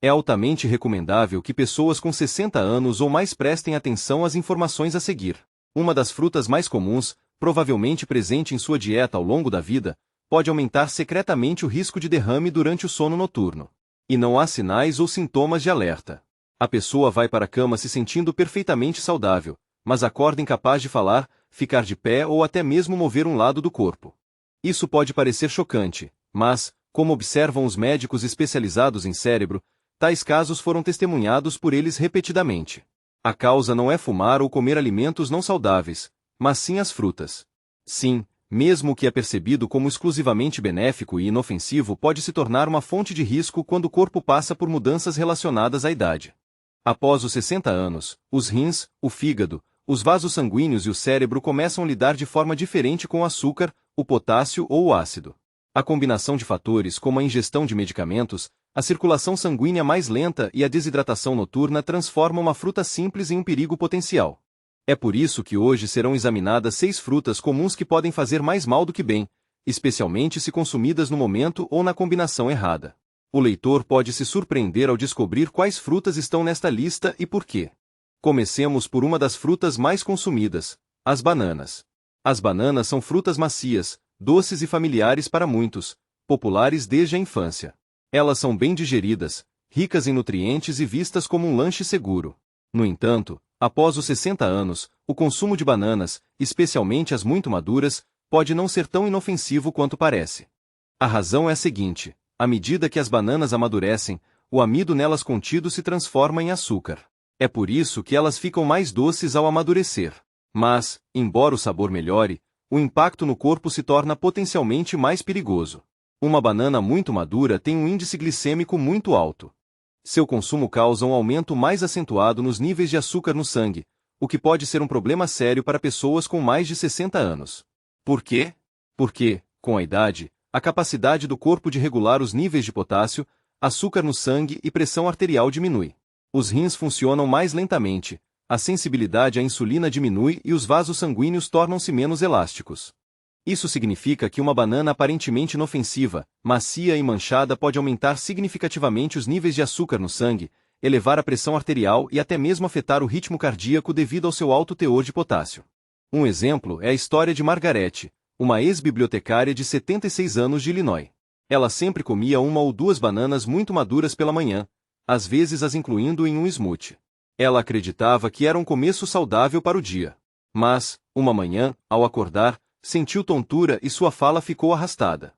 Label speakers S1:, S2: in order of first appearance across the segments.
S1: É altamente recomendável que pessoas com 60 anos ou mais prestem atenção às informações a seguir. Uma das frutas mais comuns, provavelmente presente em sua dieta ao longo da vida, pode aumentar secretamente o risco de derrame durante o sono noturno. E não há sinais ou sintomas de alerta. A pessoa vai para a cama se sentindo perfeitamente saudável, mas acorda incapaz de falar, ficar de pé ou até mesmo mover um lado do corpo. Isso pode parecer chocante, mas, como observam os médicos especializados em cérebro, tais casos foram testemunhados por eles repetidamente. A causa não é fumar ou comer alimentos não saudáveis, mas sim as frutas. Sim, mesmo o que é percebido como exclusivamente benéfico e inofensivo pode se tornar uma fonte de risco quando o corpo passa por mudanças relacionadas à idade. Após os 60 anos, os rins, o fígado, os vasos sanguíneos e o cérebro começam a lidar de forma diferente com o açúcar, o potássio ou o ácido. A combinação de fatores como a ingestão de medicamentos, a circulação sanguínea mais lenta e a desidratação noturna transformam uma fruta simples em um perigo potencial. É por isso que hoje serão examinadas 6 frutas comuns que podem fazer mais mal do que bem, especialmente se consumidas no momento ou na combinação errada. O leitor pode se surpreender ao descobrir quais frutas estão nesta lista e por quê. Comecemos por uma das frutas mais consumidas, as bananas. As bananas são frutas macias, doces e familiares para muitos, populares desde a infância. Elas são bem digeridas, ricas em nutrientes e vistas como um lanche seguro. No entanto, após os 60 anos, o consumo de bananas, especialmente as muito maduras, pode não ser tão inofensivo quanto parece. A razão é a seguinte: à medida que as bananas amadurecem, o amido nelas contido se transforma em açúcar. É por isso que elas ficam mais doces ao amadurecer. Mas, embora o sabor melhore, o impacto no corpo se torna potencialmente mais perigoso. Uma banana muito madura tem um índice glicêmico muito alto. Seu consumo causa um aumento mais acentuado nos níveis de açúcar no sangue, o que pode ser um problema sério para pessoas com mais de 60 anos. Por quê? Porque, com a idade, a capacidade do corpo de regular os níveis de potássio, açúcar no sangue e pressão arterial diminui. Os rins funcionam mais lentamente, a sensibilidade à insulina diminui e os vasos sanguíneos tornam-se menos elásticos. Isso significa que uma banana aparentemente inofensiva, macia e manchada pode aumentar significativamente os níveis de açúcar no sangue, elevar a pressão arterial e até mesmo afetar o ritmo cardíaco devido ao seu alto teor de potássio. Um exemplo é a história de Margaret, uma ex-bibliotecária de 76 anos de Illinois. Ela sempre comia uma ou duas bananas muito maduras pela manhã, às vezes as incluindo em um smoothie. Ela acreditava que era um começo saudável para o dia. Mas, uma manhã, ao acordar, sentiu tontura e sua fala ficou arrastada.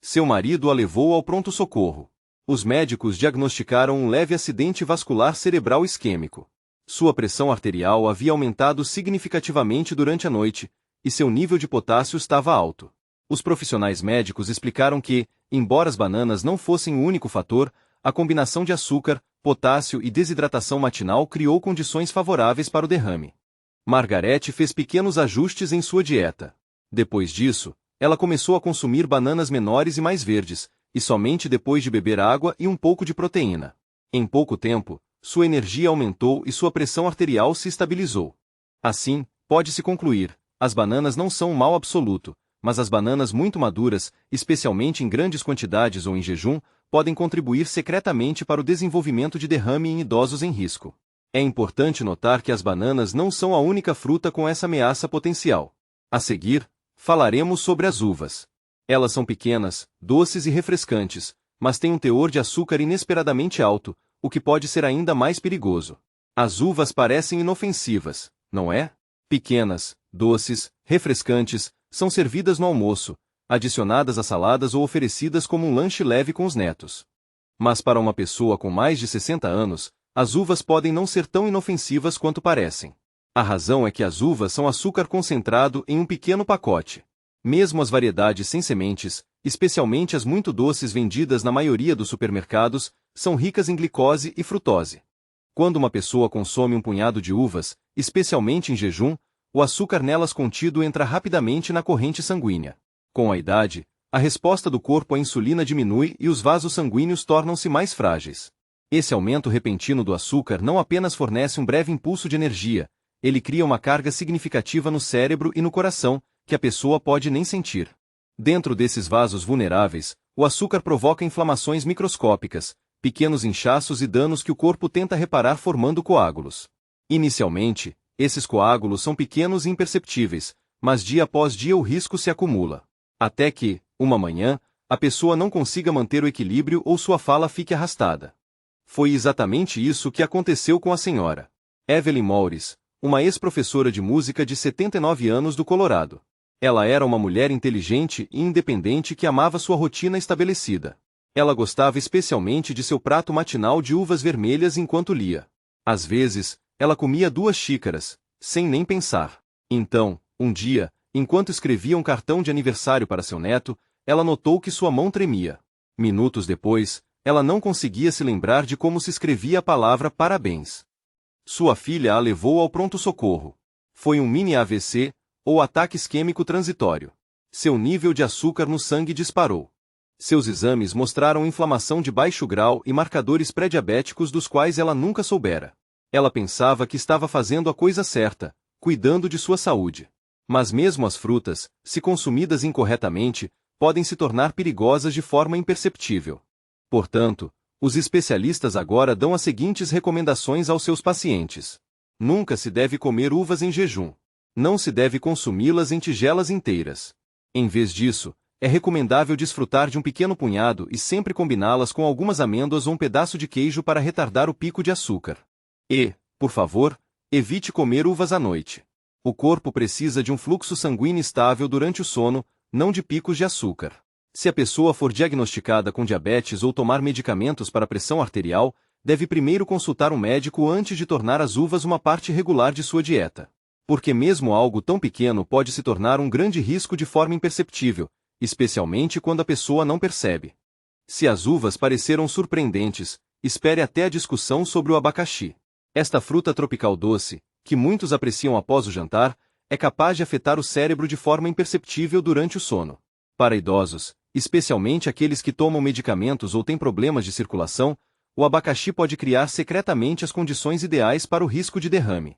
S1: Seu marido a levou ao pronto-socorro. Os médicos diagnosticaram um leve acidente vascular cerebral isquêmico. Sua pressão arterial havia aumentado significativamente durante a noite, e seu nível de potássio estava alto. Os profissionais médicos explicaram que, embora as bananas não fossem o único fator, a combinação de açúcar, potássio e desidratação matinal criou condições favoráveis para o derrame. Margaret fez pequenos ajustes em sua dieta. Depois disso, ela começou a consumir bananas menores e mais verdes, e somente depois de beber água e um pouco de proteína. Em pouco tempo, sua energia aumentou e sua pressão arterial se estabilizou. Assim, pode-se concluir, as bananas não são um mal absoluto, mas as bananas muito maduras, especialmente em grandes quantidades ou em jejum, podem contribuir secretamente para o desenvolvimento de derrame em idosos em risco. É importante notar que as bananas não são a única fruta com essa ameaça potencial. A seguir, falaremos sobre as uvas. Elas são pequenas, doces e refrescantes, mas têm um teor de açúcar inesperadamente alto, o que pode ser ainda mais perigoso. As uvas parecem inofensivas, não é? Pequenas, doces, refrescantes, são servidas no almoço, adicionadas a saladas ou oferecidas como um lanche leve com os netos. Mas para uma pessoa com mais de 60 anos, as uvas podem não ser tão inofensivas quanto parecem. A razão é que as uvas são açúcar concentrado em um pequeno pacote. Mesmo as variedades sem sementes, especialmente as muito doces vendidas na maioria dos supermercados, são ricas em glicose e frutose. Quando uma pessoa consome um punhado de uvas, especialmente em jejum, o açúcar nelas contido entra rapidamente na corrente sanguínea. Com a idade, a resposta do corpo à insulina diminui e os vasos sanguíneos tornam-se mais frágeis. Esse aumento repentino do açúcar não apenas fornece um breve impulso de energia, ele cria uma carga significativa no cérebro e no coração, que a pessoa pode nem sentir. Dentro desses vasos vulneráveis, o açúcar provoca inflamações microscópicas, pequenos inchaços e danos que o corpo tenta reparar formando coágulos. Inicialmente, esses coágulos são pequenos e imperceptíveis, mas dia após dia o risco se acumula. Até que, uma manhã, a pessoa não consiga manter o equilíbrio ou sua fala fique arrastada. Foi exatamente isso que aconteceu com a senhora Evelyn Morris, uma ex-professora de música de 79 anos do Colorado. Ela era uma mulher inteligente e independente que amava sua rotina estabelecida. Ela gostava especialmente de seu prato matinal de uvas vermelhas enquanto lia. Às vezes, ela comia 2 xícaras, sem nem pensar. Então, um dia, enquanto escrevia um cartão de aniversário para seu neto, ela notou que sua mão tremia. Minutos depois, ela não conseguia se lembrar de como se escrevia a palavra parabéns. Sua filha a levou ao pronto-socorro. Foi um mini AVC, ou ataque isquêmico transitório. Seu nível de açúcar no sangue disparou. Seus exames mostraram inflamação de baixo grau e marcadores pré-diabéticos dos quais ela nunca soubera. Ela pensava que estava fazendo a coisa certa, cuidando de sua saúde. Mas mesmo as frutas, se consumidas incorretamente, podem se tornar perigosas de forma imperceptível. Portanto, os especialistas agora dão as seguintes recomendações aos seus pacientes. Nunca se deve comer uvas em jejum. Não se deve consumi-las em tigelas inteiras. Em vez disso, é recomendável desfrutar de um pequeno punhado e sempre combiná-las com algumas amêndoas ou um pedaço de queijo para retardar o pico de açúcar. E, por favor, evite comer uvas à noite. O corpo precisa de um fluxo sanguíneo estável durante o sono, não de picos de açúcar. Se a pessoa for diagnosticada com diabetes ou tomar medicamentos para pressão arterial, deve primeiro consultar um médico antes de tornar as uvas uma parte regular de sua dieta. Porque mesmo algo tão pequeno pode se tornar um grande risco de forma imperceptível, especialmente quando a pessoa não percebe. Se as uvas pareceram surpreendentes, espere até a discussão sobre o abacaxi. Esta fruta tropical doce, que muitos apreciam após o jantar, é capaz de afetar o cérebro de forma imperceptível durante o sono. Para idosos, especialmente aqueles que tomam medicamentos ou têm problemas de circulação, o abacaxi pode criar secretamente as condições ideais para o risco de derrame.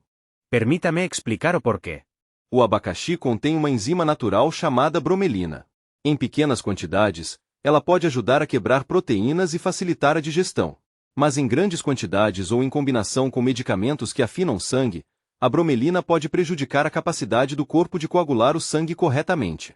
S2: Permítame explicar o porquê.
S1: O abacaxi contém uma enzima natural chamada bromelina. Em pequenas quantidades, ela pode ajudar a quebrar proteínas e facilitar a digestão. Mas em grandes quantidades ou em combinação com medicamentos que afinam sangue, a bromelina pode prejudicar a capacidade do corpo de coagular o sangue corretamente.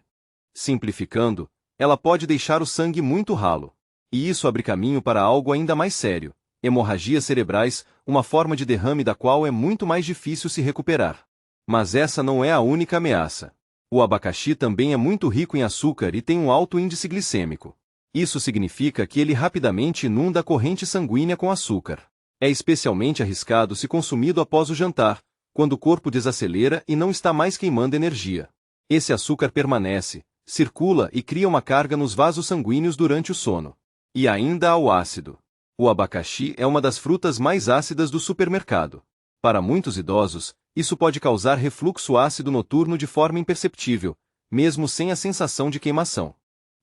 S1: Simplificando, ela pode deixar o sangue muito ralo. E isso abre caminho para algo ainda mais sério: hemorragias cerebrais, uma forma de derrame da qual é muito mais difícil se recuperar. Mas essa não é a única ameaça. O abacaxi também é muito rico em açúcar e tem um alto índice glicêmico. Isso significa que ele rapidamente inunda a corrente sanguínea com açúcar. É especialmente arriscado se consumido após o jantar, quando o corpo desacelera e não está mais queimando energia. Esse açúcar permanece, circula e cria uma carga nos vasos sanguíneos durante o sono. E ainda há o ácido. O abacaxi é uma das frutas mais ácidas do supermercado. Para muitos idosos, isso pode causar refluxo ácido noturno de forma imperceptível, mesmo sem a sensação de queimação.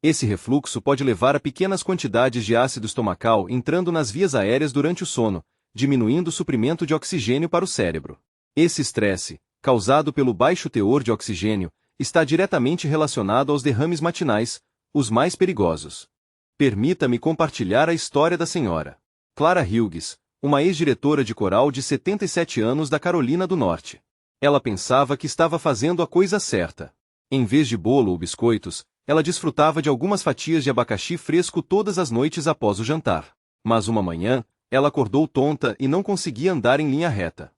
S1: Esse refluxo pode levar a pequenas quantidades de ácido estomacal entrando nas vias aéreas durante o sono, diminuindo o suprimento de oxigênio para o cérebro. Esse estresse, causado pelo baixo teor de oxigênio, está diretamente relacionado aos derrames matinais, os mais perigosos. Permita-me compartilhar a história da senhora Clara Hughes, uma ex-diretora de coral de 77 anos da Carolina do Norte. Ela pensava que estava fazendo a coisa certa. Em vez de bolo ou biscoitos, ela desfrutava de algumas fatias de abacaxi fresco todas as noites após o jantar. Mas uma manhã, ela acordou tonta e não conseguia andar em linha reta.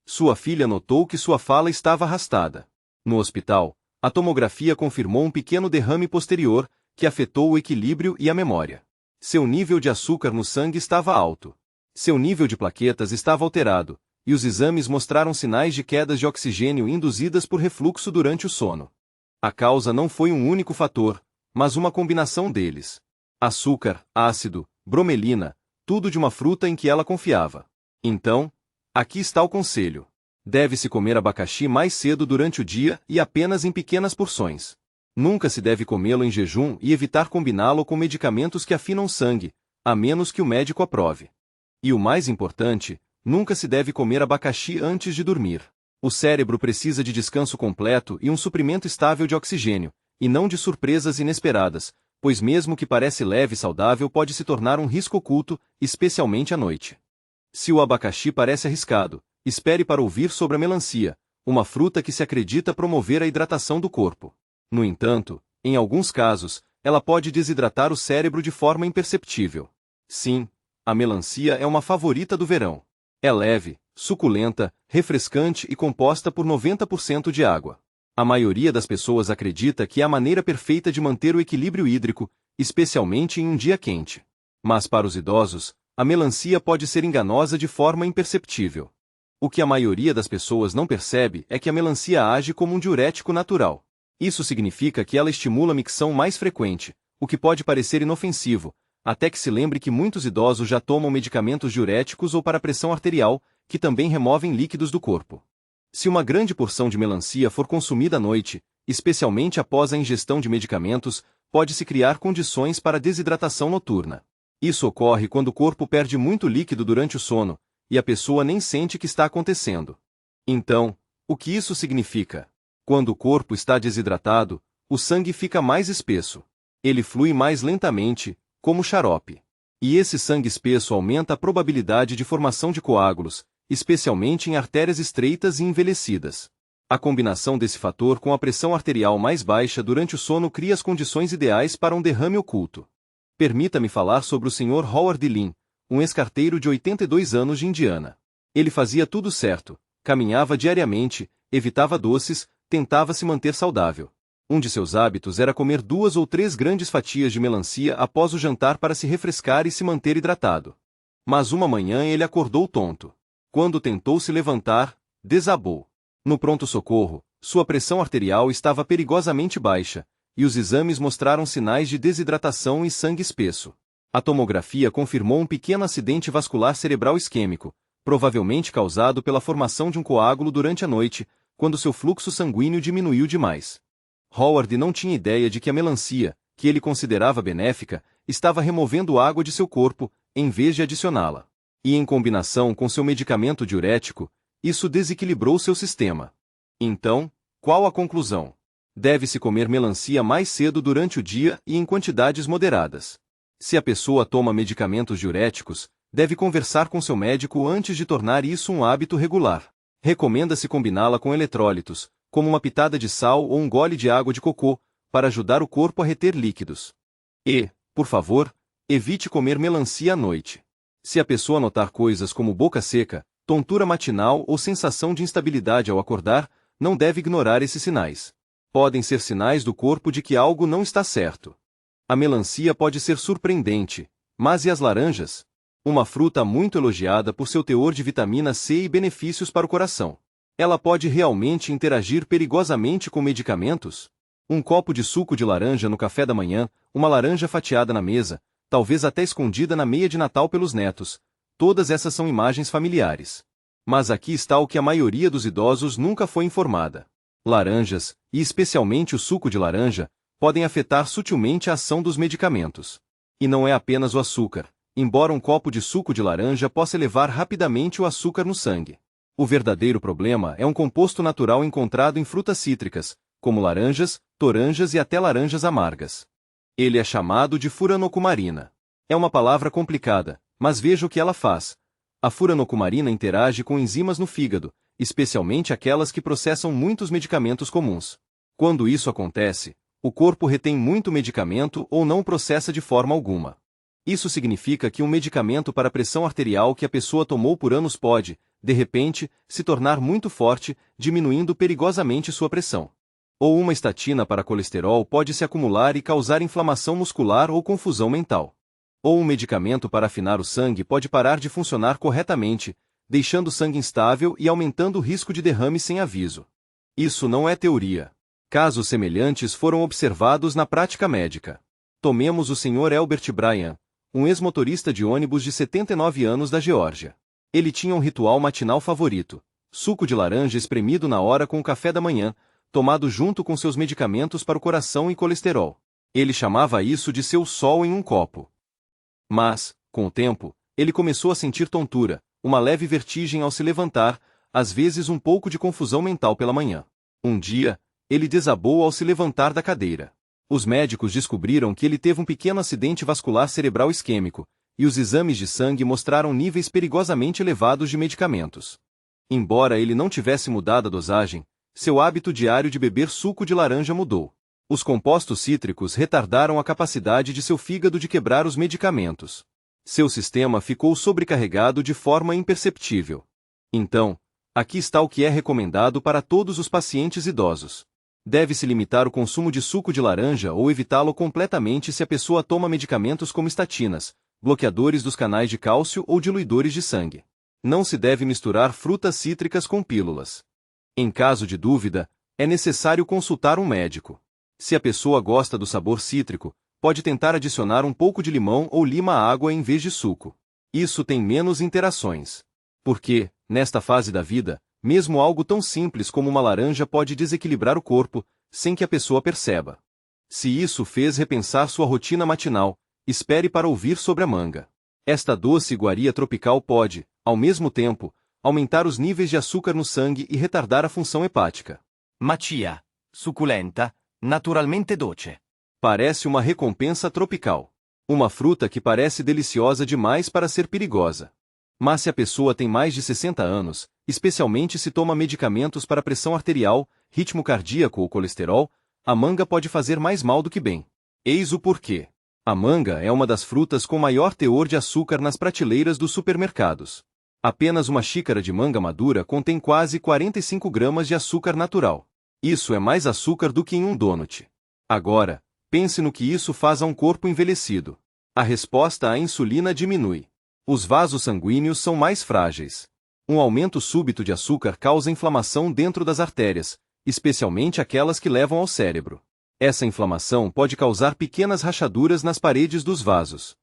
S1: Sua filha notou que sua fala estava arrastada. No hospital, a tomografia confirmou um pequeno derrame posterior, que afetou o equilíbrio e a memória. Seu nível de açúcar no sangue estava alto. Seu nível de plaquetas estava alterado, e os exames mostraram sinais de quedas de oxigênio induzidas por refluxo durante o sono. A causa não foi um único fator, mas uma combinação deles. Açúcar, ácido, bromelina, tudo de uma fruta em que ela confiava. Então, aqui está o conselho. Deve-se comer abacaxi mais cedo durante o dia e apenas em pequenas porções. Nunca se deve comê-lo em jejum e evitar combiná-lo com medicamentos que afinam sangue, a menos que o médico aprove. E o mais importante, nunca se deve comer abacaxi antes de dormir. O cérebro precisa de descanso completo e um suprimento estável de oxigênio, e não de surpresas inesperadas, pois mesmo que parece leve e saudável pode se tornar um risco oculto, especialmente à noite. Se o abacaxi parece arriscado, espere para ouvir sobre a melancia, uma fruta que se acredita promover a hidratação do corpo. No entanto, em alguns casos, ela pode desidratar o cérebro de forma imperceptível. Sim, a melancia é uma favorita do verão. É leve, suculenta, refrescante e composta por 90% de água. A maioria das pessoas acredita que é a maneira perfeita de manter o equilíbrio hídrico, especialmente em um dia quente. Mas para os idosos, a melancia pode ser enganosa de forma imperceptível. O que a maioria das pessoas não percebe é que a melancia age como um diurético natural. Isso significa que ela estimula a micção mais frequente, o que pode parecer inofensivo, até que se lembre que muitos idosos já tomam medicamentos diuréticos ou para pressão arterial, que também removem líquidos do corpo. Se uma grande porção de melancia for consumida à noite, especialmente após a ingestão de medicamentos, pode-se criar condições para desidratação noturna. Isso ocorre quando o corpo perde muito líquido durante o sono, e a pessoa nem sente que está acontecendo. Então, o que isso significa? Quando o corpo está desidratado, o sangue fica mais espesso. Ele flui mais lentamente, como xarope. E esse sangue espesso aumenta a probabilidade de formação de coágulos, especialmente em artérias estreitas e envelhecidas. A combinação desse fator com a pressão arterial mais baixa durante o sono cria as condições ideais para um derrame oculto. Permita-me falar sobre o Sr. Howard Lin, um ex-carteiro de 82 anos de Indiana. Ele fazia tudo certo, caminhava diariamente, evitava doces, tentava se manter saudável. Um de seus hábitos era comer 2 ou 3 grandes fatias de melancia após o jantar para se refrescar e se manter hidratado. Mas uma manhã ele acordou tonto. Quando tentou se levantar, desabou. No pronto-socorro, sua pressão arterial estava perigosamente baixa, e os exames mostraram sinais de desidratação e sangue espesso. A tomografia confirmou um pequeno acidente vascular cerebral isquêmico, provavelmente causado pela formação de um coágulo durante a noite, quando seu fluxo sanguíneo diminuiu demais. Howard não tinha ideia de que a melancia, que ele considerava benéfica, estava removendo água de seu corpo, em vez de adicioná-la. E em combinação com seu medicamento diurético, isso desequilibrou seu sistema. Então, qual a conclusão? Deve-se comer melancia mais cedo durante o dia e em quantidades moderadas. Se a pessoa toma medicamentos diuréticos, deve conversar com seu médico antes de tornar isso um hábito regular. Recomenda-se combiná-la com eletrólitos, como uma pitada de sal ou um gole de água de cocô, para ajudar o corpo a reter líquidos. E, por favor, evite comer melancia à noite. Se a pessoa notar coisas como boca seca, tontura matinal ou sensação de instabilidade ao acordar, não deve ignorar esses sinais. Podem ser sinais do corpo de que algo não está certo. A melancia pode ser surpreendente, mas e as laranjas? Uma fruta muito elogiada por seu teor de vitamina C e benefícios para o coração. Ela pode realmente interagir perigosamente com medicamentos? Um copo de suco de laranja no café da manhã, uma laranja fatiada na mesa, talvez até escondida na meia de Natal pelos netos. Todas essas são imagens familiares. Mas aqui está o que a maioria dos idosos nunca foi informada. Laranjas, e especialmente o suco de laranja, podem afetar sutilmente a ação dos medicamentos. E não é apenas o açúcar, embora um copo de suco de laranja possa elevar rapidamente o açúcar no sangue. O verdadeiro problema é um composto natural encontrado em frutas cítricas, como laranjas, toranjas e até laranjas amargas. Ele é chamado de furanocumarina. É uma palavra complicada, mas veja o que ela faz. A furanocumarina interage com enzimas no fígado, especialmente aquelas que processam muitos medicamentos comuns. Quando isso acontece, o corpo retém muito medicamento ou não processa de forma alguma. Isso significa que um medicamento para pressão arterial que a pessoa tomou por anos pode, de repente, se tornar muito forte, diminuindo perigosamente sua pressão. Ou uma estatina para colesterol pode se acumular e causar inflamação muscular ou confusão mental. Ou um medicamento para afinar o sangue pode parar de funcionar corretamente, deixando o sangue instável e aumentando o risco de derrame sem aviso. Isso não é teoria. Casos semelhantes foram observados na prática médica. Tomemos o Sr. Albert Bryan, um ex-motorista de ônibus de 79 anos da Geórgia. Ele tinha um ritual matinal favorito: suco de laranja espremido na hora com o café da manhã, tomado junto com seus medicamentos para o coração e colesterol. Ele chamava isso de seu sol em um copo. Mas, com o tempo, ele começou a sentir tontura, uma leve vertigem ao se levantar, às vezes um pouco de confusão mental pela manhã. Um dia, ele desabou ao se levantar da cadeira. Os médicos descobriram que ele teve um pequeno acidente vascular cerebral isquêmico, e os exames de sangue mostraram níveis perigosamente elevados de medicamentos. Embora ele não tivesse mudado a dosagem, seu hábito diário de beber suco de laranja mudou. Os compostos cítricos retardaram a capacidade de seu fígado de quebrar os medicamentos. Seu sistema ficou sobrecarregado de forma imperceptível. Então, aqui está o que é recomendado para todos os pacientes idosos. Deve-se limitar o consumo de suco de laranja ou evitá-lo completamente se a pessoa toma medicamentos como estatinas, bloqueadores dos canais de cálcio ou diluidores de sangue. Não se deve misturar frutas cítricas com pílulas. Em caso de dúvida, é necessário consultar um médico. Se a pessoa gosta do sabor cítrico, pode tentar adicionar um pouco de limão ou lima à água em vez de suco. Isso tem menos interações. Porque, nesta fase da vida, mesmo algo tão simples como uma laranja pode desequilibrar o corpo, sem que a pessoa perceba. Se isso fez repensar sua rotina matinal, espere para ouvir sobre a manga. Esta doce iguaria tropical pode, ao mesmo tempo, aumentar os níveis de açúcar no sangue e retardar a função hepática.
S2: Macia, suculenta, naturalmente doce.
S1: Parece uma recompensa tropical. Uma fruta que parece deliciosa demais para ser perigosa. Mas se a pessoa tem mais de 60 anos, especialmente se toma medicamentos para pressão arterial, ritmo cardíaco ou colesterol, a manga pode fazer mais mal do que bem. Eis o porquê. A manga é uma das frutas com maior teor de açúcar nas prateleiras dos supermercados. Apenas uma xícara de manga madura contém quase 45 gramas de açúcar natural. Isso é mais açúcar do que em um donut. Agora, pense no que isso faz a um corpo envelhecido. A resposta à insulina diminui. Os vasos sanguíneos são mais frágeis. Um aumento súbito de açúcar causa inflamação dentro das artérias, especialmente aquelas que levam ao cérebro. Essa inflamação pode causar pequenas rachaduras nas paredes dos vasos.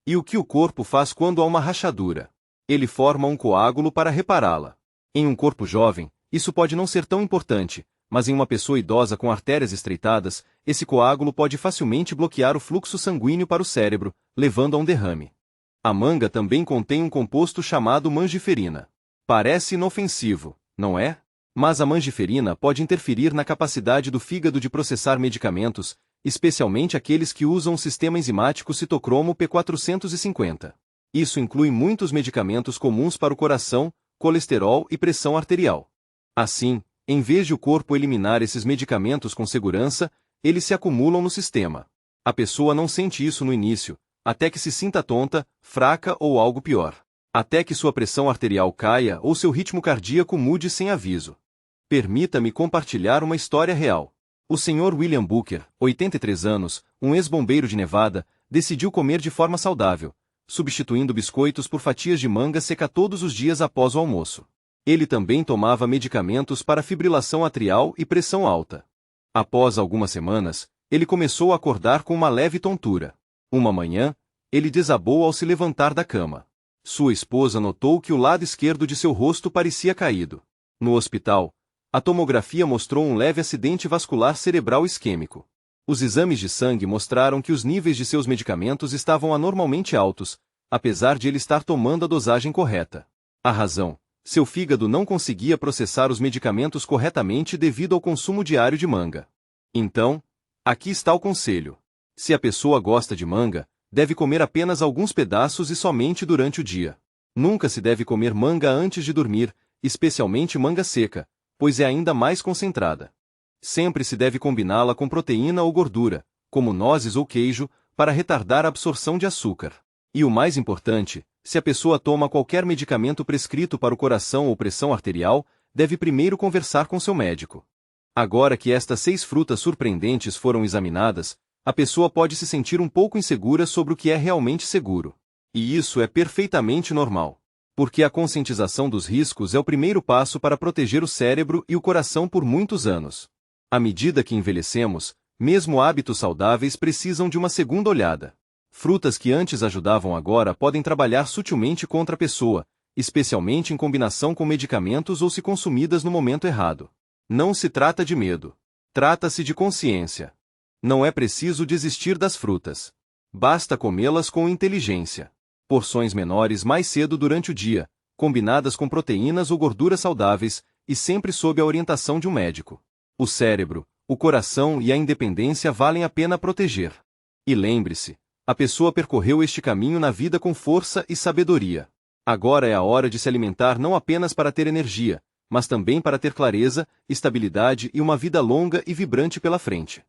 S1: E o que o corpo faz quando há uma rachadura? Ele forma um coágulo para repará-la. Em um corpo jovem, isso pode não ser tão importante, mas em uma pessoa idosa com artérias estreitadas, esse coágulo pode facilmente bloquear o fluxo sanguíneo para o cérebro, levando a um derrame. A manga também contém um composto chamado mangiferina. Parece inofensivo, não é? Mas a mangiferina pode interferir na capacidade do fígado de processar medicamentos, especialmente aqueles que usam o sistema enzimático citocromo P450. Isso inclui muitos medicamentos comuns para o coração, colesterol e pressão arterial. Assim, em vez de o corpo eliminar esses medicamentos com segurança, eles se acumulam no sistema. A pessoa não sente isso no início, até que se sinta tonta, fraca ou algo pior. Até que sua pressão arterial caia ou seu ritmo cardíaco mude sem aviso. Permita-me compartilhar uma história real. O Sr. William Booker, 83 anos, um ex-bombeiro de Nevada, decidiu comer de forma saudável, substituindo biscoitos por fatias de manga seca todos os dias após o almoço. Ele também tomava medicamentos para fibrilação atrial e pressão alta. Após algumas semanas, ele começou a acordar com uma leve tontura. Uma manhã, ele desabou ao se levantar da cama. Sua esposa notou que o lado esquerdo de seu rosto parecia caído. No hospital, a tomografia mostrou um leve acidente vascular cerebral isquêmico. Os exames de sangue mostraram que os níveis de seus medicamentos estavam anormalmente altos, apesar de ele estar tomando a dosagem correta. A razão: seu fígado não conseguia processar os medicamentos corretamente devido ao consumo diário de manga. Então, aqui está o conselho. Se a pessoa gosta de manga, deve comer apenas alguns pedaços e somente durante o dia. Nunca se deve comer manga antes de dormir, especialmente manga seca, pois é ainda mais concentrada. Sempre se deve combiná-la com proteína ou gordura, como nozes ou queijo, para retardar a absorção de açúcar. E o mais importante, se a pessoa toma qualquer medicamento prescrito para o coração ou pressão arterial, deve primeiro conversar com seu médico. Agora que estas 6 frutas surpreendentes foram examinadas, a pessoa pode se sentir um pouco insegura sobre o que é realmente seguro. E isso é perfeitamente normal. Porque a conscientização dos riscos é o primeiro passo para proteger o cérebro e o coração por muitos anos. À medida que envelhecemos, mesmo hábitos saudáveis precisam de uma segunda olhada. Frutas que antes ajudavam agora podem trabalhar sutilmente contra a pessoa, especialmente em combinação com medicamentos ou se consumidas no momento errado. Não se trata de medo. Trata-se de consciência. Não é preciso desistir das frutas. Basta comê-las com inteligência. Porções menores mais cedo durante o dia, combinadas com proteínas ou gorduras saudáveis, e sempre sob a orientação de um médico. O cérebro, O coração e a independência valem a pena proteger. E lembre-se, a pessoa percorreu este caminho na vida com força e sabedoria. Agora é a hora de se alimentar não apenas para ter energia, mas também para ter clareza, estabilidade e uma vida longa e vibrante pela frente.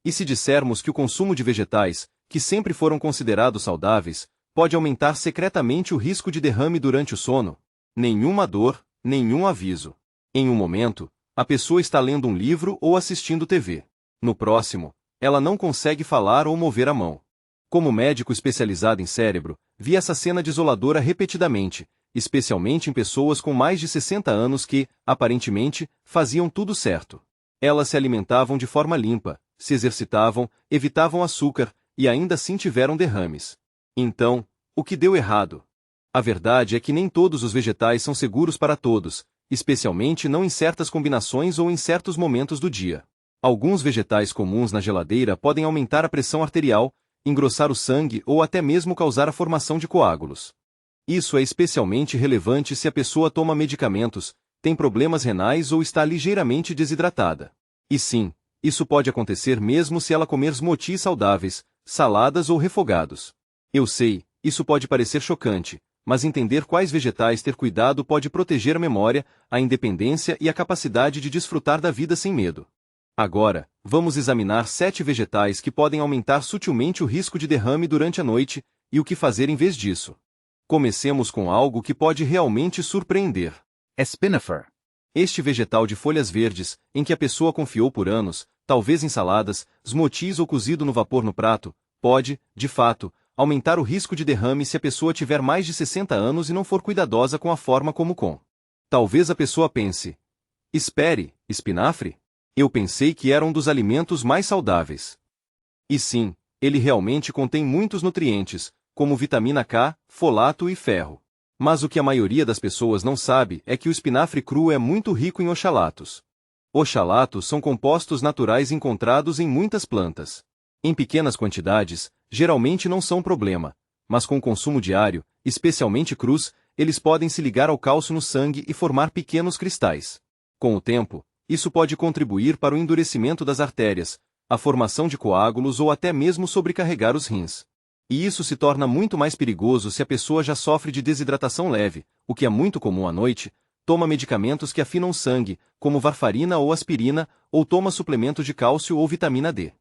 S1: E se dissermos que o consumo de vegetais, que sempre foram considerados saudáveis, pode aumentar secretamente o risco de derrame durante o sono? Nenhuma dor, nenhum aviso. Em um momento, a pessoa está lendo um livro ou assistindo TV. No próximo, ela não consegue falar ou mover a mão. Como médico especializado em cérebro, vi essa cena desoladora repetidamente, especialmente em pessoas com mais de 60 anos que, aparentemente, faziam tudo certo. Elas se alimentavam de forma limpa, se exercitavam, evitavam açúcar, e ainda assim tiveram derrames. Então, o que deu errado? A verdade é que nem todos os vegetais são seguros para todos, especialmente não em certas combinações ou em certos momentos do dia. Alguns vegetais comuns na geladeira podem aumentar a pressão arterial, engrossar o sangue ou até mesmo causar a formação de coágulos. Isso é especialmente relevante se a pessoa toma medicamentos, tem problemas renais ou está ligeiramente desidratada. E sim, isso pode acontecer mesmo se ela comer smoothies saudáveis, saladas ou refogados. Eu sei, isso pode parecer chocante, mas entender quais vegetais ter cuidado pode proteger a memória, a independência e a capacidade de desfrutar da vida sem medo. Agora, vamos examinar 7 vegetais que podem aumentar sutilmente o risco de derrame durante a noite, e o que fazer em vez disso. Comecemos com algo que pode realmente surpreender.
S2: Espinafre.
S1: Este vegetal de folhas verdes, em que a pessoa confiou por anos, talvez em saladas, smoothies ou cozido no vapor no prato, pode, de fato, aumentar o risco de derrame se a pessoa tiver mais de 60 anos e não for cuidadosa com a forma como com. Talvez a pessoa pense: espere, espinafre? Eu pensei que era um dos alimentos mais saudáveis. E sim, ele realmente contém muitos nutrientes, como vitamina K, folato e ferro. Mas o que a maioria das pessoas não sabe é que o espinafre cru é muito rico em oxalatos. Oxalatos são compostos naturais encontrados em muitas plantas. Em pequenas quantidades, geralmente não são problema, mas com consumo diário, especialmente crus, eles podem se ligar ao cálcio no sangue e formar pequenos cristais. Com o tempo, isso pode contribuir para o endurecimento das artérias, a formação de coágulos ou até mesmo sobrecarregar os rins. E isso se torna muito mais perigoso se a pessoa já sofre de desidratação leve, o que é muito comum à noite, toma medicamentos que afinam o sangue, como varfarina ou aspirina, ou toma suplementos de cálcio ou vitamina D.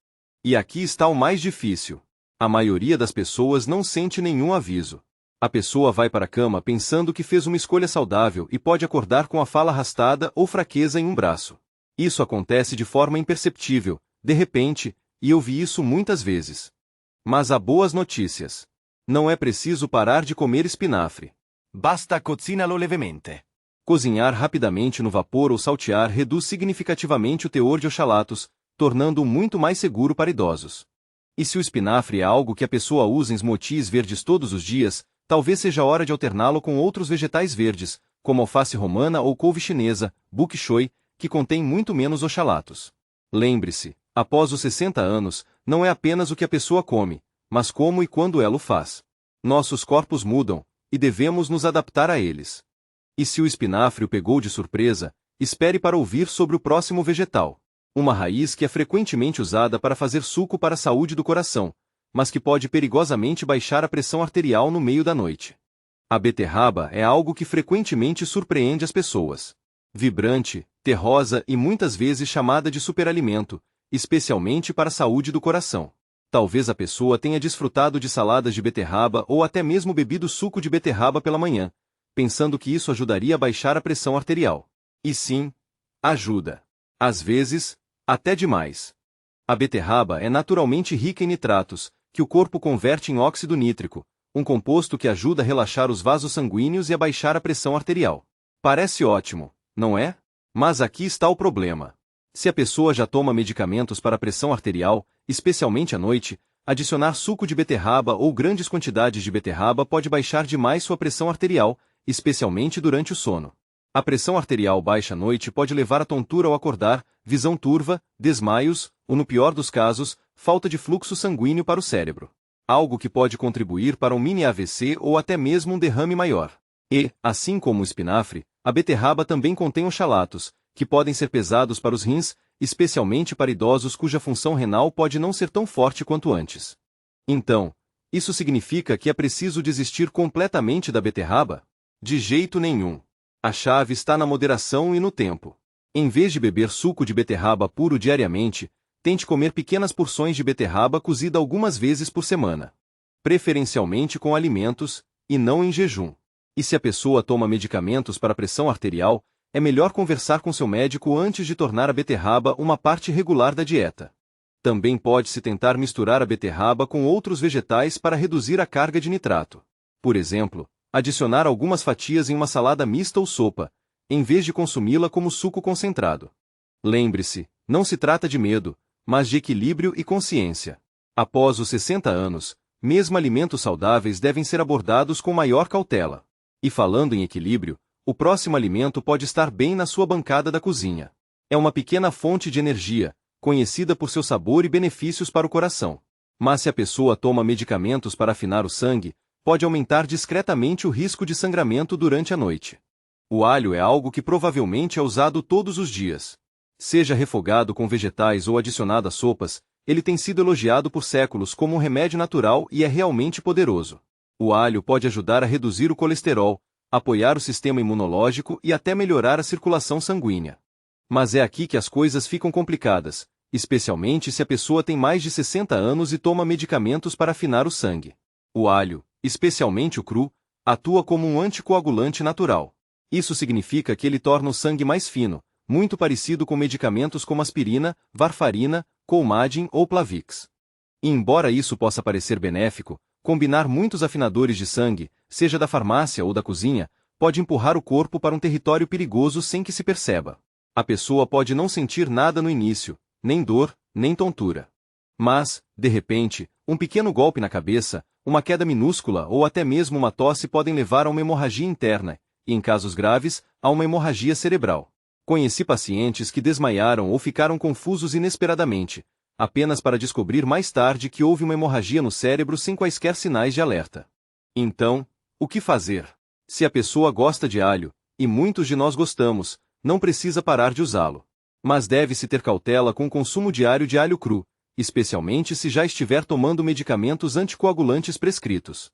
S1: E aqui está o mais difícil. A maioria das pessoas não sente nenhum aviso. A pessoa vai para a cama pensando que fez uma escolha saudável e pode acordar com a fala arrastada ou fraqueza em um braço. Isso acontece de forma imperceptível, de repente, e eu vi isso muitas vezes. Mas há boas notícias. Não é preciso parar de comer espinafre.
S2: Basta cozinarlo levemente.
S1: Cozinhar rapidamente no vapor ou saltear reduz significativamente o teor de oxalatos, tornando-o muito mais seguro para idosos. E se o espinafre é algo que a pessoa usa em smoothies verdes todos os dias, talvez seja hora de alterná-lo com outros vegetais verdes, como alface romana ou couve chinesa, bok choy, que contém muito menos oxalatos. Lembre-se, após os 60 anos, não é apenas o que a pessoa come, mas como e quando ela o faz. Nossos corpos mudam, e devemos nos adaptar a eles. E se o espinafre o pegou de surpresa, espere para ouvir sobre o próximo vegetal. Uma raiz que é frequentemente usada para fazer suco para a saúde do coração, mas que pode perigosamente baixar a pressão arterial no meio da noite. A beterraba é algo que frequentemente surpreende as pessoas. Vibrante, terrosa e muitas vezes chamada de superalimento, especialmente para a saúde do coração. Talvez a pessoa tenha desfrutado de saladas de beterraba ou até mesmo bebido suco de beterraba pela manhã, pensando que isso ajudaria a baixar a pressão arterial. E sim, ajuda. Às vezes, até demais. A beterraba é naturalmente rica em nitratos, que o corpo converte em óxido nítrico, um composto que ajuda a relaxar os vasos sanguíneos e a baixar a pressão arterial. Parece ótimo, não é? Mas aqui está o problema. Se a pessoa já toma medicamentos para a pressão arterial, especialmente à noite, adicionar suco de beterraba ou grandes quantidades de beterraba pode baixar demais sua pressão arterial, especialmente durante o sono. A pressão arterial baixa à noite pode levar a tontura ao acordar, visão turva, desmaios, ou no pior dos casos, falta de fluxo sanguíneo para o cérebro. Algo que pode contribuir para um mini AVC ou até mesmo um derrame maior. E, assim como o espinafre, a beterraba também contém oxalatos, que podem ser pesados para os rins, especialmente para idosos cuja função renal pode não ser tão forte quanto antes. Então, isso significa que é preciso desistir completamente da beterraba? De jeito nenhum. A chave está na moderação e no tempo. Em vez de beber suco de beterraba puro diariamente, tente comer pequenas porções de beterraba cozida algumas vezes por semana. Preferencialmente com alimentos, e não em jejum. E se a pessoa toma medicamentos para pressão arterial, é melhor conversar com seu médico antes de tornar a beterraba uma parte regular da dieta. Também pode-se tentar misturar a beterraba com outros vegetais para reduzir a carga de nitrato. Por exemplo, adicionar algumas fatias em uma salada mista ou sopa, em vez de consumi-la como suco concentrado. Lembre-se, não se trata de medo, mas de equilíbrio e consciência. Após os 60 anos, mesmo alimentos saudáveis devem ser abordados com maior cautela. E falando em equilíbrio, o próximo alimento pode estar bem na sua bancada da cozinha. É uma pequena fonte de energia, conhecida por seu sabor e benefícios para o coração. Mas se a pessoa toma medicamentos para afinar o sangue, pode aumentar discretamente o risco de sangramento durante a noite. O alho é algo que provavelmente é usado todos os dias. Seja refogado com vegetais ou adicionado a sopas, ele tem sido elogiado por séculos como um remédio natural e é realmente poderoso. O alho pode ajudar a reduzir o colesterol, apoiar o sistema imunológico e até melhorar a circulação sanguínea. Mas é aqui que as coisas ficam complicadas, especialmente se a pessoa tem mais de 60 anos e toma medicamentos para afinar o sangue. O alho, especialmente o cru, atua como um anticoagulante natural. Isso significa que ele torna o sangue mais fino, muito parecido com medicamentos como aspirina, varfarina, Coumadin ou Plavix. E embora isso possa parecer benéfico, combinar muitos afinadores de sangue, seja da farmácia ou da cozinha, pode empurrar o corpo para um território perigoso sem que se perceba. A pessoa pode não sentir nada no início, nem dor, nem tontura. Mas, de repente, um pequeno golpe na cabeça, uma queda minúscula ou até mesmo uma tosse podem levar a uma hemorragia interna, e em casos graves, a uma hemorragia cerebral. Conheci pacientes que desmaiaram ou ficaram confusos inesperadamente, apenas para descobrir mais tarde que houve uma hemorragia no cérebro sem quaisquer sinais de alerta. Então, o que fazer? Se a pessoa gosta de alho, e muitos de nós gostamos, não precisa parar de usá-lo. Mas deve-se ter cautela com o consumo diário de alho cru, especialmente se já estiver tomando medicamentos anticoagulantes prescritos.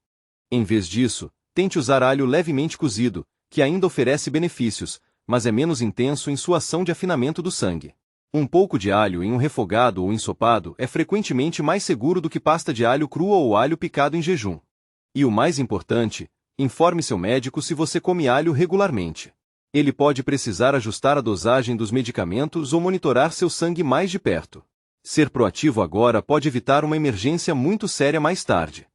S1: Em vez disso, tente usar alho levemente cozido, que ainda oferece benefícios, mas é menos intenso em sua ação de afinamento do sangue. Um pouco de alho em um refogado ou ensopado é frequentemente mais seguro do que pasta de alho crua ou alho picado em jejum. E o mais importante, informe seu médico se você come alho regularmente. Ele pode precisar ajustar a dosagem dos medicamentos ou monitorar seu sangue mais de perto. Ser proativo agora pode evitar uma emergência muito séria mais tarde.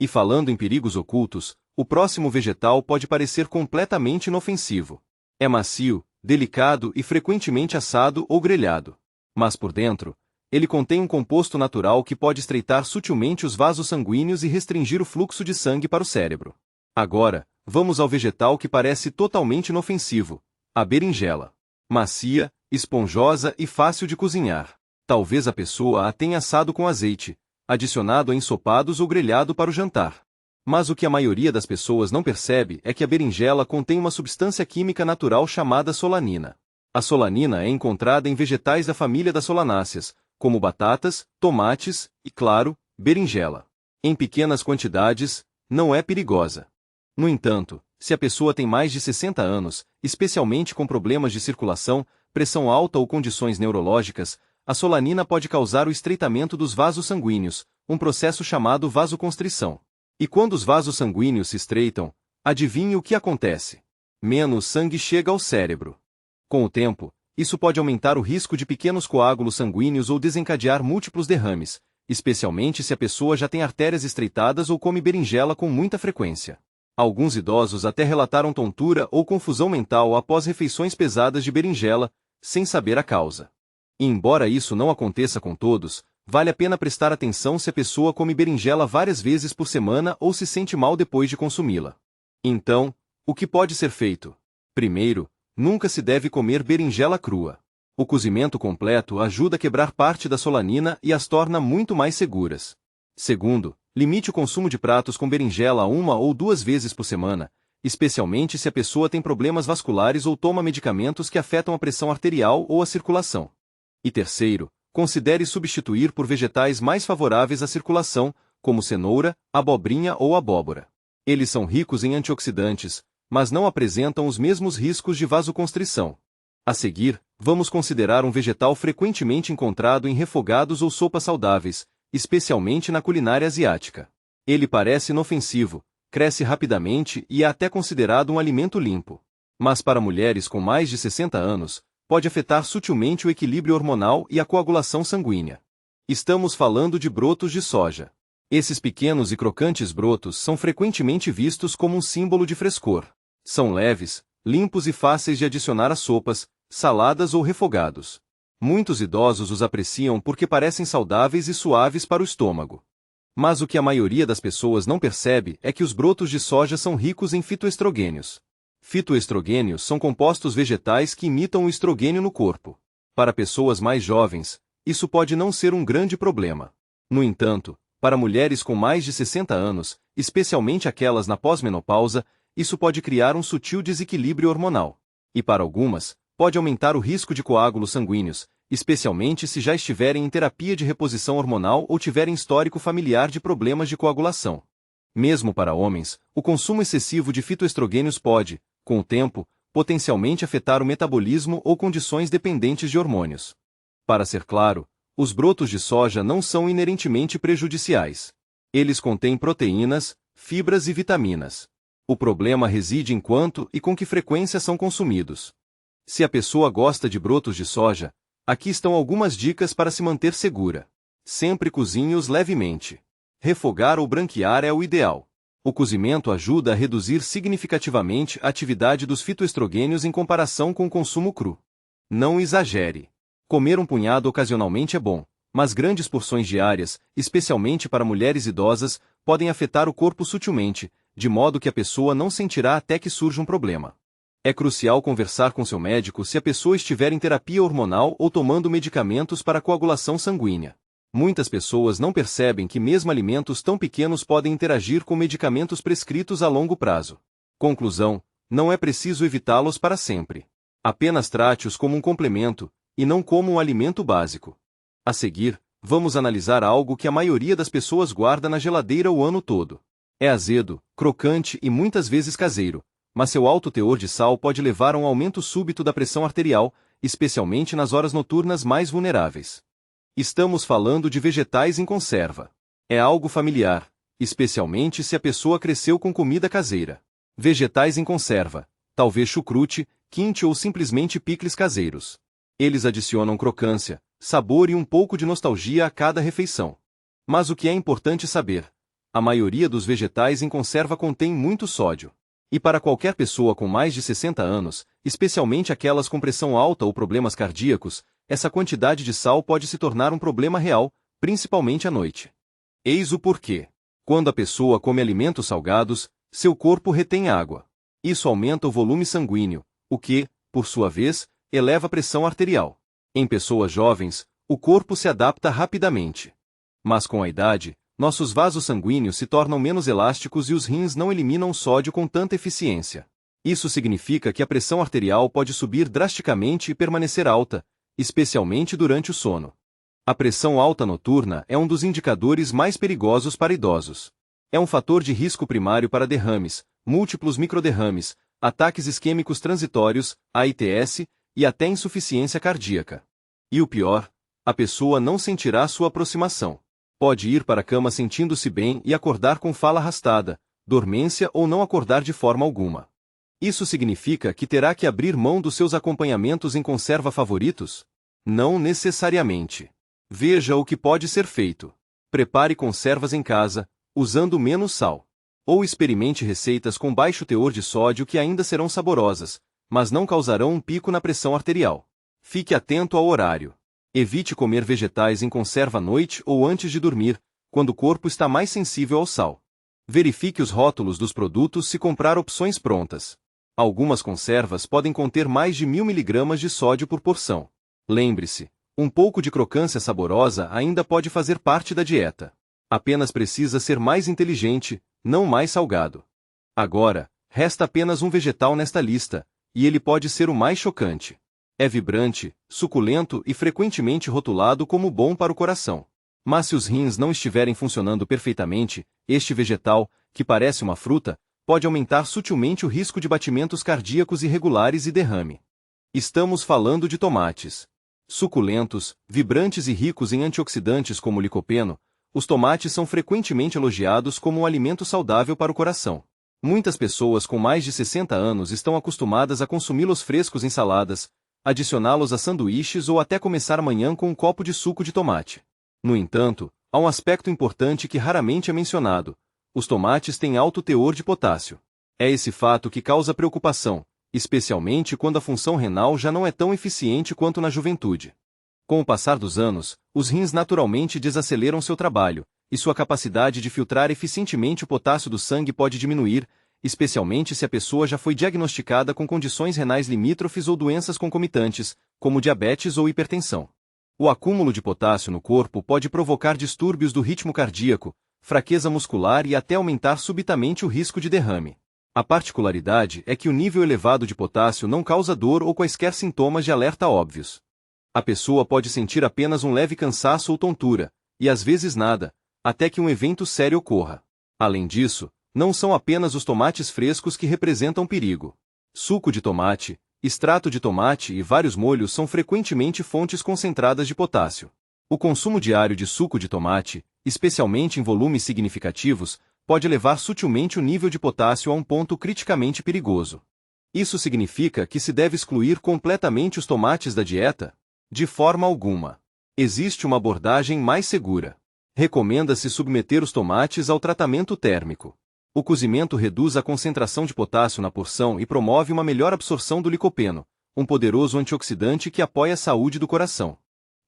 S1: E falando em perigos ocultos, o próximo vegetal pode parecer completamente inofensivo. É macio, delicado e frequentemente assado ou grelhado. Mas por dentro, ele contém um composto natural que pode estreitar sutilmente os vasos sanguíneos e restringir o fluxo de sangue para o cérebro. Agora, vamos ao vegetal que parece totalmente inofensivo, a berinjela. Macia, esponjosa e fácil de cozinhar. Talvez a pessoa a tenha assado com azeite, adicionado a ensopados ou grelhado para o jantar. Mas o que a maioria das pessoas não percebe é que a berinjela contém uma substância química natural chamada solanina. A solanina é encontrada em vegetais da família das solanáceas, como batatas, tomates e, claro, berinjela. Em pequenas quantidades, não é perigosa. No entanto, se a pessoa tem mais de 60 anos, especialmente com problemas de circulação, pressão alta ou condições neurológicas, a solanina pode causar o estreitamento dos vasos sanguíneos, um processo chamado vasoconstrição. E quando os vasos sanguíneos se estreitam, adivinhe o que acontece? Menos sangue chega ao cérebro. Com o tempo, isso pode aumentar o risco de pequenos coágulos sanguíneos ou desencadear múltiplos derrames, especialmente se a pessoa já tem artérias estreitadas ou come berinjela com muita frequência. Alguns idosos até relataram tontura ou confusão mental após refeições pesadas de berinjela, sem saber a causa. E embora isso não aconteça com todos, vale a pena prestar atenção se a pessoa come berinjela várias vezes por semana ou se sente mal depois de consumi-la. Então, o que pode ser feito? Primeiro, nunca se deve comer berinjela crua. O cozimento completo ajuda a quebrar parte da solanina e as torna muito mais seguras. Segundo, limite o consumo de pratos com berinjela 1 ou 2 vezes por semana, especialmente se a pessoa tem problemas vasculares ou toma medicamentos que afetam a pressão arterial ou a circulação. E terceiro, considere substituir por vegetais mais favoráveis à circulação, como cenoura, abobrinha ou abóbora. Eles são ricos em antioxidantes, mas não apresentam os mesmos riscos de vasoconstrição. A seguir, vamos considerar um vegetal frequentemente encontrado em refogados ou sopas saudáveis, especialmente na culinária asiática. Ele parece inofensivo, cresce rapidamente e é até considerado um alimento limpo. Mas para mulheres com mais de 60 anos, pode afetar sutilmente o equilíbrio hormonal e a coagulação sanguínea. Estamos falando de brotos de soja. Esses pequenos e crocantes brotos são frequentemente vistos como um símbolo de frescor. São leves, limpos e fáceis de adicionar a sopas, saladas ou refogados. Muitos idosos os apreciam porque parecem saudáveis e suaves para o estômago. Mas o que a maioria das pessoas não percebe é que os brotos de soja são ricos em fitoestrogênios. Fitoestrogênios são compostos vegetais que imitam o estrogênio no corpo. Para pessoas mais jovens, isso pode não ser um grande problema. No entanto, para mulheres com mais de 60 anos, especialmente aquelas na pós-menopausa, isso pode criar um sutil desequilíbrio hormonal. E para algumas, pode aumentar o risco de coágulos sanguíneos, especialmente se já estiverem em terapia de reposição hormonal ou tiverem histórico familiar de problemas de coagulação. Mesmo para homens, o consumo excessivo de fitoestrogênios pode, com o tempo, potencialmente afetar o metabolismo ou condições dependentes de hormônios. Para ser claro, os brotos de soja não são inerentemente prejudiciais. Eles contêm proteínas, fibras e vitaminas. O problema reside em quanto e com que frequência são consumidos. Se a pessoa gosta de brotos de soja, aqui estão algumas dicas para se manter segura. Sempre cozinhe-os levemente. Refogar ou branquear é o ideal. O cozimento ajuda a reduzir significativamente a atividade dos fitoestrogênios em comparação com o consumo cru. Não exagere. Comer um punhado ocasionalmente é bom, mas grandes porções diárias, especialmente para mulheres idosas, podem afetar o corpo sutilmente, de modo que a pessoa não sentirá até que surja um problema. É crucial conversar com seu médico se a pessoa estiver em terapia hormonal ou tomando medicamentos para coagulação sanguínea. Muitas pessoas não percebem que mesmo alimentos tão pequenos podem interagir com medicamentos prescritos a longo prazo. Conclusão: não é preciso evitá-los para sempre. Apenas trate-os como um complemento, e não como um alimento básico. A seguir, vamos analisar algo que a maioria das pessoas guarda na geladeira o ano todo. É azedo, crocante e muitas vezes caseiro, mas seu alto teor de sal pode levar a um aumento súbito da pressão arterial, especialmente nas horas noturnas mais vulneráveis. Estamos falando de vegetais em conserva. É algo familiar, especialmente se a pessoa cresceu com comida caseira. Vegetais em conserva, talvez chucrute, quinte ou simplesmente picles caseiros. Eles adicionam crocância, sabor e um pouco de nostalgia a cada refeição. Mas o que é importante saber? A maioria dos vegetais em conserva contém muito sódio. E para qualquer pessoa com mais de 60 anos, especialmente aquelas com pressão alta ou problemas cardíacos, essa quantidade de sal pode se tornar um problema real, principalmente à noite. Eis o porquê. Quando a pessoa come alimentos salgados, seu corpo retém água. Isso aumenta o volume sanguíneo, o que, por sua vez, eleva a pressão arterial. Em pessoas jovens, o corpo se adapta rapidamente. Mas com a idade, nossos vasos sanguíneos se tornam menos elásticos e os rins não eliminam o sódio com tanta eficiência. Isso significa que a pressão arterial pode subir drasticamente e permanecer alta, especialmente durante o sono. A pressão alta noturna é um dos indicadores mais perigosos para idosos. É um fator de risco primário para derrames, múltiplos microderrames, ataques isquêmicos transitórios, AITS, e até insuficiência cardíaca. E o pior, a pessoa não sentirá sua aproximação. Pode ir para a cama sentindo-se bem e acordar com fala arrastada, dormência ou não acordar de forma alguma. Isso significa que terá que abrir mão dos seus acompanhamentos em conserva favoritos? Não necessariamente. Veja o que pode ser feito. Prepare conservas em casa, usando menos sal. Ou experimente receitas com baixo teor de sódio que ainda serão saborosas, mas não causarão um pico na pressão arterial. Fique atento ao horário. Evite comer vegetais em conserva à noite ou antes de dormir, quando o corpo está mais sensível ao sal. Verifique os rótulos dos produtos se comprar opções prontas. Algumas conservas podem conter mais de 1000 mg de sódio por porção. Lembre-se, um pouco de crocância saborosa ainda pode fazer parte da dieta. Apenas precisa ser mais inteligente, não mais salgado. Agora, resta apenas um vegetal nesta lista, e ele pode ser o mais chocante. É vibrante, suculento e frequentemente rotulado como bom para o coração. Mas se os rins não estiverem funcionando perfeitamente, este vegetal, que parece uma fruta, pode aumentar sutilmente o risco de batimentos cardíacos irregulares e derrame. Estamos falando de tomates. Suculentos, vibrantes e ricos em antioxidantes como o licopeno, os tomates são frequentemente elogiados como um alimento saudável para o coração. Muitas pessoas com mais de 60 anos estão acostumadas a consumi-los frescos em saladas, adicioná-los a sanduíches ou até começar a manhã com um copo de suco de tomate. No entanto, há um aspecto importante que raramente é mencionado: os tomates têm alto teor de potássio. É esse fato que causa preocupação, especialmente quando a função renal já não é tão eficiente quanto na juventude. Com o passar dos anos, os rins naturalmente desaceleram seu trabalho, e sua capacidade de filtrar eficientemente o potássio do sangue pode diminuir, especialmente se a pessoa já foi diagnosticada com condições renais limítrofes ou doenças concomitantes, como diabetes ou hipertensão. O acúmulo de potássio no corpo pode provocar distúrbios do ritmo cardíaco, fraqueza muscular e até aumentar subitamente o risco de derrame. A particularidade é que o nível elevado de potássio não causa dor ou quaisquer sintomas de alerta óbvios. A pessoa pode sentir apenas um leve cansaço ou tontura, e às vezes nada, até que um evento sério ocorra. Além disso, não são apenas os tomates frescos que representam perigo. Suco de tomate, extrato de tomate e vários molhos são frequentemente fontes concentradas de potássio. O consumo diário de suco de tomate, especialmente em volumes significativos, pode elevar sutilmente o nível de potássio a um ponto criticamente perigoso. Isso significa que se deve excluir completamente os tomates da dieta? De forma alguma. Existe uma abordagem mais segura. Recomenda-se submeter os tomates ao tratamento térmico. O cozimento reduz a concentração de potássio na porção e promove uma melhor absorção do licopeno, um poderoso antioxidante que apoia a saúde do coração.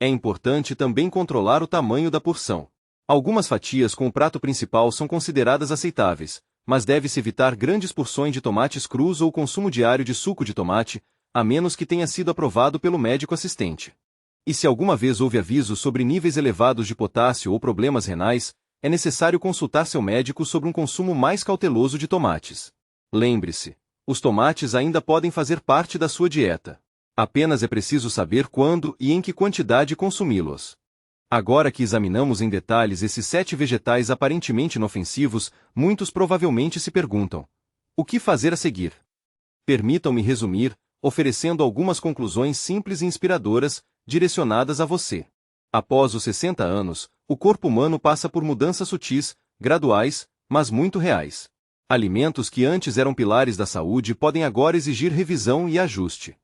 S1: É importante também controlar o tamanho da porção. Algumas fatias com o prato principal são consideradas aceitáveis, mas deve-se evitar grandes porções de tomates crus ou consumo diário de suco de tomate, a menos que tenha sido aprovado pelo médico assistente. E se alguma vez houve aviso sobre níveis elevados de potássio ou problemas renais, é necessário consultar seu médico sobre um consumo mais cauteloso de tomates. Lembre-se, os tomates ainda podem fazer parte da sua dieta. Apenas é preciso saber quando e em que quantidade consumi-los. Agora que examinamos em detalhes esses 7 vegetais aparentemente inofensivos, muitos provavelmente se perguntam: o que fazer a seguir? Permitam-me resumir, oferecendo algumas conclusões simples e inspiradoras, direcionadas a você. Após os 60 anos, o corpo humano passa por mudanças sutis, graduais, mas muito reais. Alimentos que antes eram pilares da saúde podem agora exigir revisão e ajuste.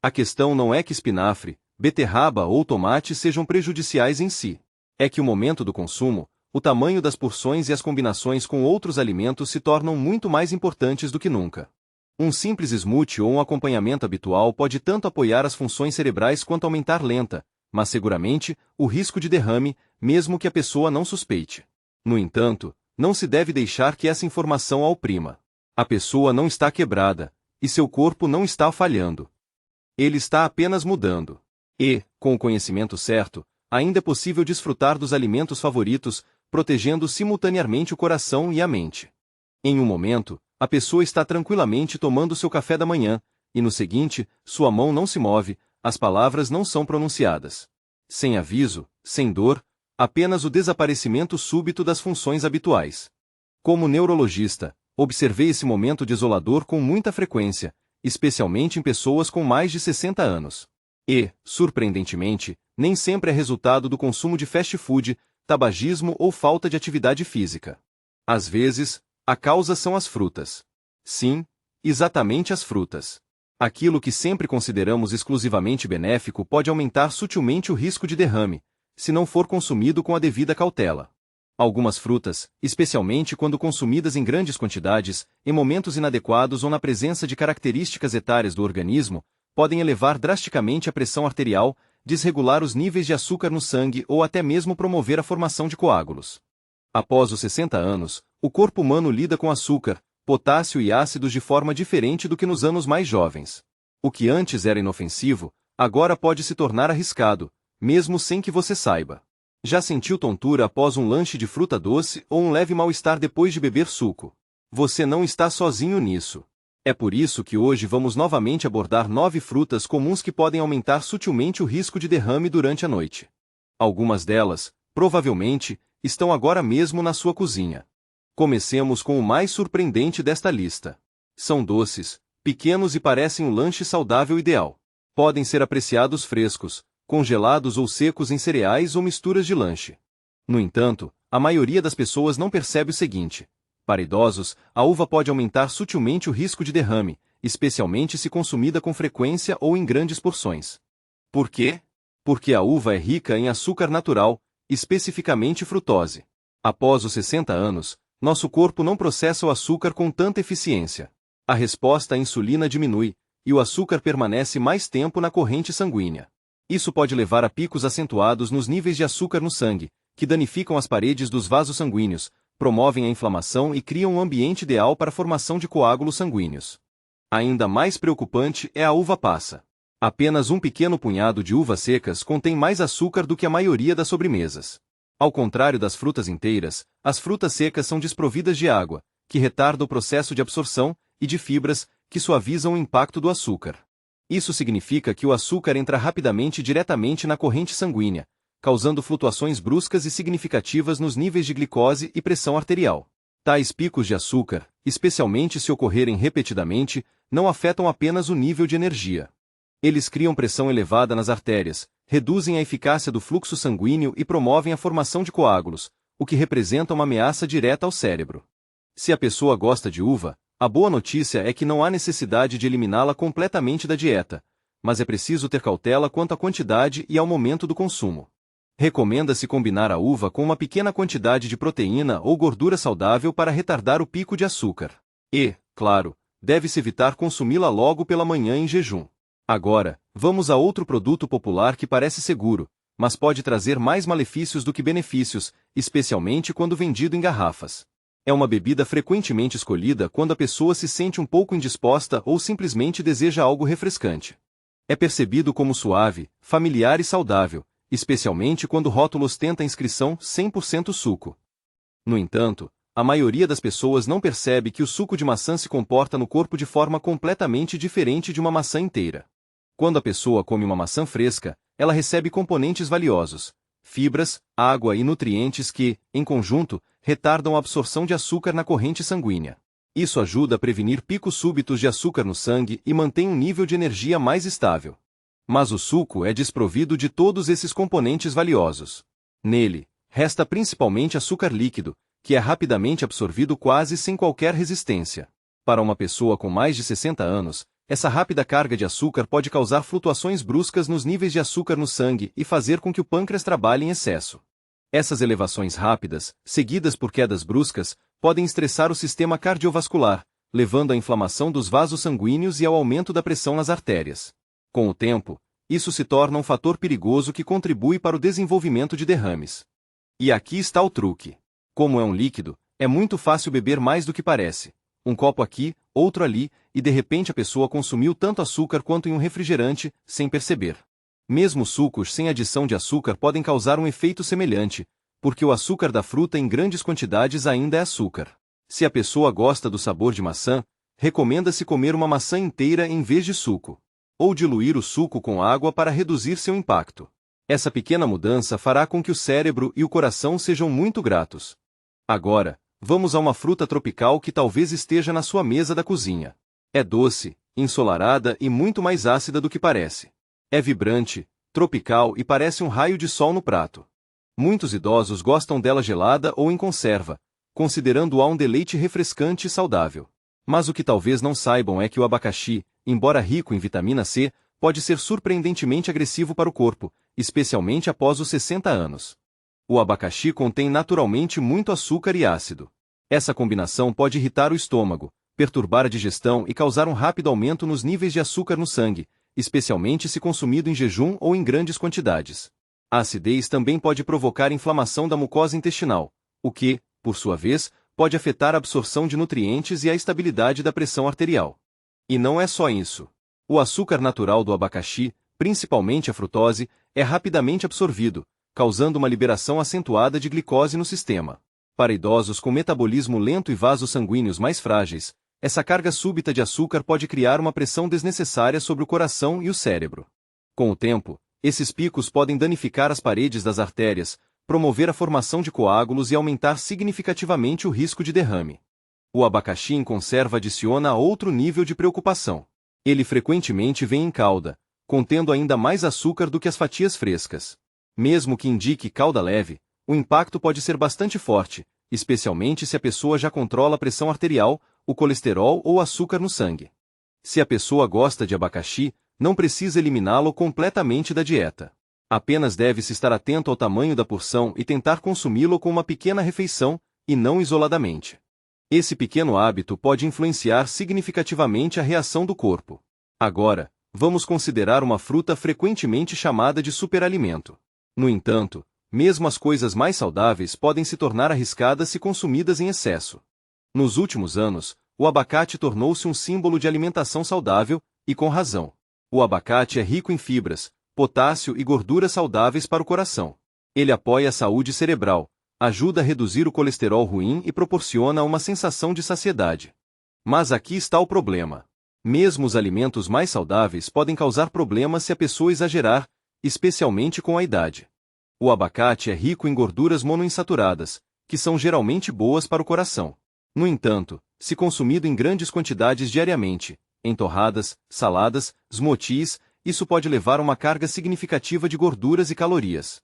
S1: A questão não é que espinafre, beterraba ou tomate sejam prejudiciais em si. É que o momento do consumo, o tamanho das porções e as combinações com outros alimentos se tornam muito mais importantes do que nunca. Um simples smoothie ou um acompanhamento habitual pode tanto apoiar as funções cerebrais quanto aumentar lenta, mas seguramente, o risco de derrame, mesmo que a pessoa não suspeite. No entanto, não se deve deixar que essa informação a oprima. A pessoa não está quebrada, e seu corpo não está falhando. Ele está apenas mudando. E, com o conhecimento certo, ainda é possível desfrutar dos alimentos favoritos, protegendo simultaneamente o coração e a mente. Em um momento, a pessoa está tranquilamente tomando seu café da manhã, e no seguinte, sua mão não se move, as palavras não são pronunciadas. Sem aviso, sem dor, apenas o desaparecimento súbito das funções habituais. Como neurologista, observei esse momento desolador com muita frequência, especialmente em pessoas com mais de 60 anos. E, surpreendentemente, nem sempre é resultado do consumo de fast food, tabagismo ou falta de atividade física. Às vezes, a causa são as frutas. Sim, exatamente as frutas. Aquilo que sempre consideramos exclusivamente benéfico pode aumentar sutilmente o risco de derrame, se não for consumido com a devida cautela. Algumas frutas, especialmente quando consumidas em grandes quantidades, em momentos inadequados ou na presença de características etárias do organismo, podem elevar drasticamente a pressão arterial, desregular os níveis de açúcar no sangue ou até mesmo promover a formação de coágulos. Após os 60 anos, o corpo humano lida com açúcar, potássio e ácidos de forma diferente do que nos anos mais jovens. O que antes era inofensivo, agora pode se tornar arriscado, mesmo sem que você saiba. Já sentiu tontura após um lanche de fruta doce ou um leve mal-estar depois de beber suco? Você não está sozinho nisso. É por isso que hoje vamos novamente abordar 9 frutas comuns que podem aumentar sutilmente o risco de derrame durante a noite. Algumas delas, provavelmente, estão agora mesmo na sua cozinha. Comecemos com o mais surpreendente desta lista. São doces, pequenos e parecem um lanche saudável ideal. Podem ser apreciados frescos, congelados ou secos em cereais ou misturas de lanche. No entanto, a maioria das pessoas não percebe o seguinte: para idosos, a uva pode aumentar sutilmente o risco de derrame, especialmente se consumida com frequência ou em grandes porções. Por quê? Porque a uva é rica em açúcar natural, especificamente frutose. Após os 60 anos, nosso corpo não processa o açúcar com tanta eficiência. A resposta à insulina diminui, e o açúcar permanece mais tempo na corrente sanguínea. Isso pode levar a picos acentuados nos níveis de açúcar no sangue, que danificam as paredes dos vasos sanguíneos, promovem a inflamação e criam um ambiente ideal para a formação de coágulos sanguíneos. Ainda mais preocupante é a uva passa. Apenas um pequeno punhado de uvas secas contém mais açúcar do que a maioria das sobremesas. Ao contrário das frutas inteiras, as frutas secas são desprovidas de água, que retarda o processo de absorção, e de fibras, que suavizam o impacto do açúcar. Isso significa que o açúcar entra rapidamente diretamente na corrente sanguínea, causando flutuações bruscas e significativas nos níveis de glicose e pressão arterial. Tais picos de açúcar, especialmente se ocorrerem repetidamente, não afetam apenas o nível de energia. Eles criam pressão elevada nas artérias, reduzem a eficácia do fluxo sanguíneo e promovem a formação de coágulos, o que representa uma ameaça direta ao cérebro. Se a pessoa gosta de uva, a boa notícia é que não há necessidade de eliminá-la completamente da dieta, mas é preciso ter cautela quanto à quantidade e ao momento do consumo. Recomenda-se combinar a uva com uma pequena quantidade de proteína ou gordura saudável para retardar o pico de açúcar. E, claro, deve-se evitar consumi-la logo pela manhã em jejum. Agora, vamos a outro produto popular que parece seguro, mas pode trazer mais malefícios do que benefícios, especialmente quando vendido em garrafas. É uma bebida frequentemente escolhida quando a pessoa se sente um pouco indisposta ou simplesmente deseja algo refrescante. É percebido como suave, familiar e saudável, especialmente quando o rótulo ostenta a inscrição 100% suco. No entanto, a maioria das pessoas não percebe que o suco de maçã se comporta no corpo de forma completamente diferente de uma maçã inteira. Quando a pessoa come uma maçã fresca, ela recebe componentes valiosos, fibras, água e nutrientes que, em conjunto, retardam a absorção de açúcar na corrente sanguínea. Isso ajuda a prevenir picos súbitos de açúcar no sangue e mantém um nível de energia mais estável. Mas o suco é desprovido de todos esses componentes valiosos. Nele, resta principalmente açúcar líquido, que é rapidamente absorvido quase sem qualquer resistência. Para uma pessoa com mais de 60 anos, essa rápida carga de açúcar pode causar flutuações bruscas nos níveis de açúcar no sangue e fazer com que o pâncreas trabalhe em excesso. Essas elevações rápidas, seguidas por quedas bruscas, podem estressar o sistema cardiovascular, levando à inflamação dos vasos sanguíneos e ao aumento da pressão nas artérias. Com o tempo, isso se torna um fator perigoso que contribui para o desenvolvimento de derrames. E aqui está o truque. Como é um líquido, é muito fácil beber mais do que parece. Um copo aqui, outro ali, e de repente a pessoa consumiu tanto açúcar quanto em um refrigerante, sem perceber. Mesmo sucos sem adição de açúcar podem causar um efeito semelhante, porque o açúcar da fruta em grandes quantidades ainda é açúcar. Se a pessoa gosta do sabor de maçã, recomenda-se comer uma maçã inteira em vez de suco, ou diluir o suco com água para reduzir seu impacto. Essa pequena mudança fará com que o cérebro e o coração sejam muito gratos. Agora, vamos a uma fruta tropical que talvez esteja na sua mesa da cozinha. É doce, ensolarada e muito mais ácida do que parece. É vibrante, tropical e parece um raio de sol no prato. Muitos idosos gostam dela gelada ou em conserva, considerando-a um deleite refrescante e saudável. Mas o que talvez não saibam é que o abacaxi, embora rico em vitamina C, pode ser surpreendentemente agressivo para o corpo, especialmente após os 60 anos. O abacaxi contém naturalmente muito açúcar e ácido. Essa combinação pode irritar o estômago, perturbar a digestão e causar um rápido aumento nos níveis de açúcar no sangue, especialmente se consumido em jejum ou em grandes quantidades. A acidez também pode provocar inflamação da mucosa intestinal, o que, por sua vez, pode afetar a absorção de nutrientes e a estabilidade da pressão arterial. E não é só isso. O açúcar natural do abacaxi, principalmente a frutose, é rapidamente absorvido, causando uma liberação acentuada de glicose no sistema. Para idosos com metabolismo lento e vasos sanguíneos mais frágeis, Essa carga súbita de açúcar pode criar uma pressão desnecessária sobre o coração e o cérebro. Com o tempo, esses picos podem danificar as paredes das artérias, promover a formação de coágulos e aumentar significativamente o risco de derrame. O abacaxi em conserva adiciona outro nível de preocupação. Ele frequentemente vem em calda, contendo ainda mais açúcar do que as fatias frescas. Mesmo que indique calda leve, o impacto pode ser bastante forte, especialmente se a pessoa já controla a pressão arterial, o colesterol ou o açúcar no sangue. Se a pessoa gosta de abacaxi, não precisa eliminá-lo completamente da dieta. Apenas deve-se estar atento ao tamanho da porção e tentar consumi-lo com uma pequena refeição, e não isoladamente. Esse pequeno hábito pode influenciar significativamente a reação do corpo. Agora, vamos considerar uma fruta frequentemente chamada de superalimento. No entanto, mesmo as coisas mais saudáveis podem se tornar arriscadas se consumidas em excesso. Nos últimos anos, o abacate tornou-se um símbolo de alimentação saudável, e com razão. O abacate é rico em fibras, potássio e gorduras saudáveis para o coração. Ele apoia a saúde cerebral, ajuda a reduzir o colesterol ruim e proporciona uma sensação de saciedade. Mas aqui está o problema. Mesmo os alimentos mais saudáveis podem causar problemas se a pessoa exagerar, especialmente com a idade. O abacate é rico em gorduras monoinsaturadas, que são geralmente boas para o coração. No entanto, se consumido em grandes quantidades diariamente, em torradas, saladas, smoothies, isso pode levar a uma carga significativa de gorduras e calorias.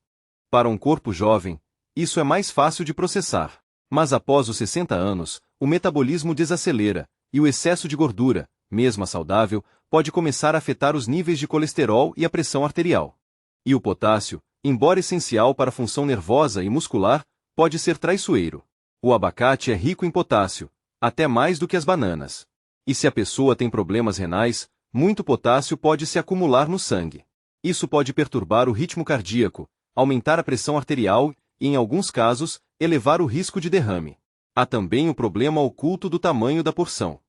S1: Para um corpo jovem, isso é mais fácil de processar. Mas após os 60 anos, o metabolismo desacelera, e o excesso de gordura, mesmo a saudável, pode começar a afetar os níveis de colesterol e a pressão arterial. E o potássio, embora essencial para a função nervosa e muscular, pode ser traiçoeiro. O abacate é rico em potássio, até mais do que as bananas. E se a pessoa tem problemas renais, muito potássio pode se acumular no sangue. Isso pode perturbar o ritmo cardíaco, aumentar a pressão arterial e, em alguns casos, elevar o risco de derrame. Há também o problema oculto do tamanho da porção.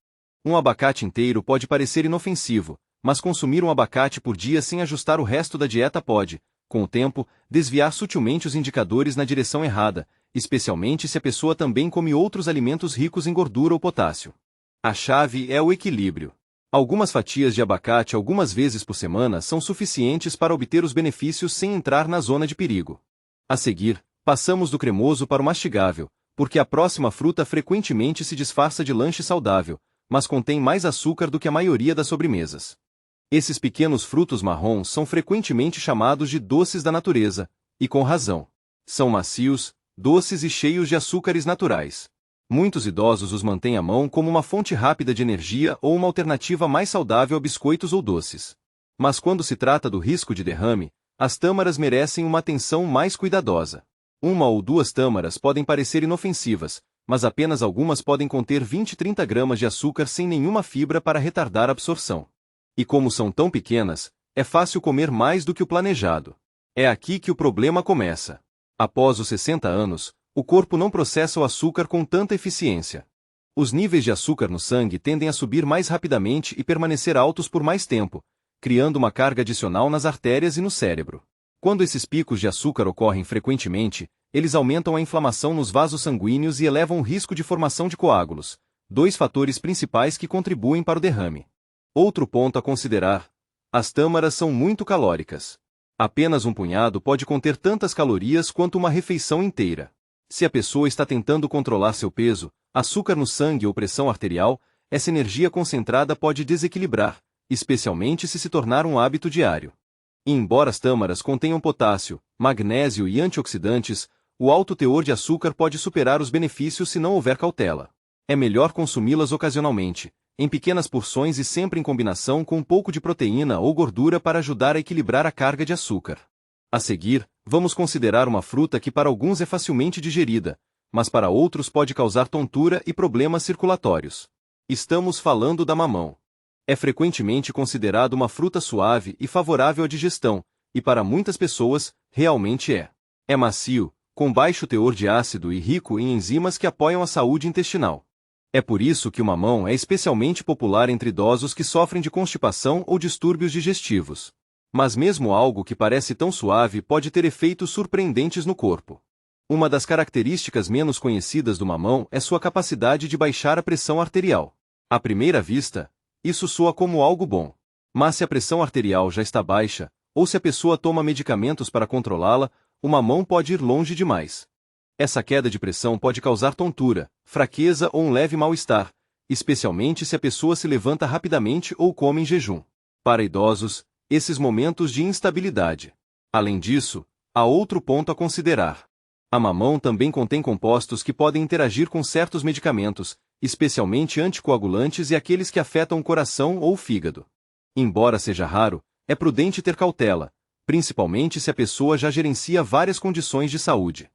S1: Um abacate inteiro pode parecer inofensivo, mas consumir um abacate por dia sem ajustar o resto da dieta pode, com o tempo, desviar sutilmente os indicadores na direção errada, especialmente se a pessoa também come outros alimentos ricos em gordura ou potássio. A chave é o equilíbrio. Algumas fatias de abacate algumas vezes por semana são suficientes para obter os benefícios sem entrar na zona de perigo. A seguir, passamos do cremoso para o mastigável, porque a próxima fruta frequentemente se disfarça de lanche saudável, mas contém mais açúcar do que a maioria das sobremesas. Esses pequenos frutos marrons são frequentemente chamados de doces da natureza, e com razão. São macios, doces e cheios de açúcares naturais. Muitos idosos os mantêm à mão como uma fonte rápida de energia ou uma alternativa mais saudável a biscoitos ou doces. Mas quando se trata do risco de derrame, as tâmaras merecem uma atenção mais cuidadosa. Uma ou duas tâmaras podem parecer inofensivas, mas apenas algumas podem conter 20-30 gramas de açúcar sem nenhuma fibra para retardar a absorção. E como são tão pequenas, é fácil comer mais do que o planejado. É aqui que o problema começa. Após os 60 anos, o corpo não processa o açúcar com tanta eficiência. Os níveis de açúcar no sangue tendem a subir mais rapidamente e permanecer altos por mais tempo, criando uma carga adicional nas artérias e no cérebro. Quando esses picos de açúcar ocorrem frequentemente, eles aumentam a inflamação nos vasos sanguíneos e elevam o risco de formação de coágulos, dois fatores principais que contribuem para o derrame. Outro ponto a considerar: as tâmaras são muito calóricas. Apenas um punhado pode conter tantas calorias quanto uma refeição inteira. Se a pessoa está tentando controlar seu peso, açúcar no sangue ou pressão arterial, essa energia concentrada pode desequilibrar, especialmente se tornar um hábito diário. E embora as tâmaras contenham potássio, magnésio e antioxidantes, o alto teor de açúcar pode superar os benefícios se não houver cautela. É melhor consumi-las ocasionalmente, em pequenas porções e sempre em combinação com um pouco de proteína ou gordura para ajudar a equilibrar a carga de açúcar. A seguir, vamos considerar uma fruta que para alguns é facilmente digerida, mas para outros pode causar tontura e problemas circulatórios. Estamos falando da mamão. É frequentemente considerado uma fruta suave e favorável à digestão, e para muitas pessoas, realmente é. É macio, com baixo teor de ácido e rico em enzimas que apoiam a saúde intestinal. É por isso que o mamão é especialmente popular entre idosos que sofrem de constipação ou distúrbios digestivos. Mas mesmo algo que parece tão suave pode ter efeitos surpreendentes no corpo. Uma das características menos conhecidas do mamão é sua capacidade de baixar a pressão arterial. À primeira vista, isso soa como algo bom. Mas se a pressão arterial já está baixa, ou se a pessoa toma medicamentos para controlá-la, o mamão pode ir longe demais. Essa queda de pressão pode causar tontura, fraqueza ou um leve mal-estar, especialmente se a pessoa se levanta rapidamente ou come em jejum. Para idosos, esses momentos de instabilidade. Além disso, há outro ponto a considerar. A mamão também contém compostos que podem interagir com certos medicamentos, especialmente anticoagulantes e aqueles que afetam o coração ou o fígado. Embora seja raro, é prudente ter cautela, principalmente se a pessoa já gerencia várias condições de saúde.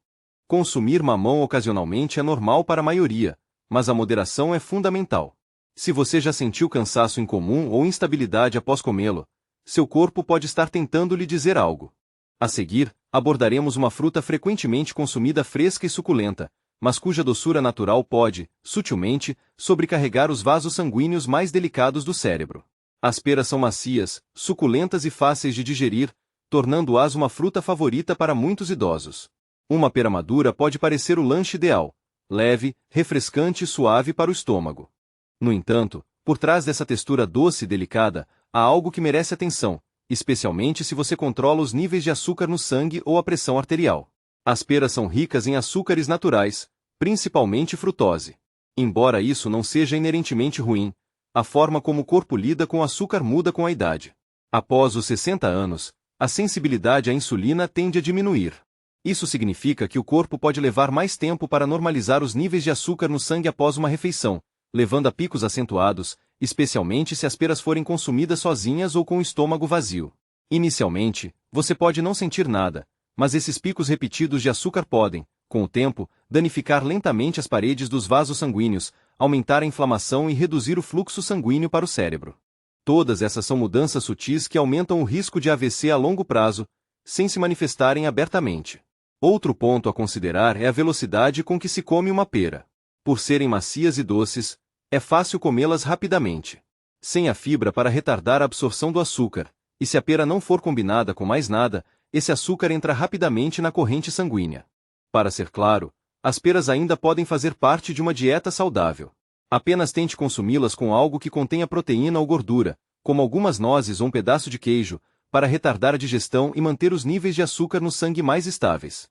S1: Consumir mamão ocasionalmente é normal para a maioria, mas a moderação é fundamental. Se você já sentiu cansaço incomum ou instabilidade após comê-lo, seu corpo pode estar tentando lhe dizer algo. A seguir, abordaremos uma fruta frequentemente consumida fresca e suculenta, mas cuja doçura natural pode, sutilmente, sobrecarregar os vasos sanguíneos mais delicados do cérebro. As peras são macias, suculentas e fáceis de digerir, tornando-as uma fruta favorita para muitos idosos. Uma pera madura pode parecer o lanche ideal, leve, refrescante e suave para o estômago. No entanto, por trás dessa textura doce e delicada, há algo que merece atenção, especialmente se você controla os níveis de açúcar no sangue ou a pressão arterial. As peras são ricas em açúcares naturais, principalmente frutose. Embora isso não seja inerentemente ruim, a forma como o corpo lida com o açúcar muda com a idade. Após os 60 anos, a sensibilidade à insulina tende a diminuir. Isso significa que o corpo pode levar mais tempo para normalizar os níveis de açúcar no sangue após uma refeição, levando a picos acentuados, especialmente se as peras forem consumidas sozinhas ou com o estômago vazio. Inicialmente, você pode não sentir nada, mas esses picos repetidos de açúcar podem, com o tempo, danificar lentamente as paredes dos vasos sanguíneos, aumentar a inflamação e reduzir o fluxo sanguíneo para o cérebro. Todas essas são mudanças sutis que aumentam o risco de AVC a longo prazo, sem se manifestarem abertamente. Outro ponto a considerar é a velocidade com que se come uma pera. Por serem macias e doces, é fácil comê-las rapidamente. Sem a fibra para retardar a absorção do açúcar, e se a pera não for combinada com mais nada, esse açúcar entra rapidamente na corrente sanguínea. Para ser claro, as peras ainda podem fazer parte de uma dieta saudável. Apenas tente consumi-las com algo que contenha proteína ou gordura, como algumas nozes ou um pedaço de queijo, para retardar a digestão e manter os níveis de açúcar no sangue mais estáveis.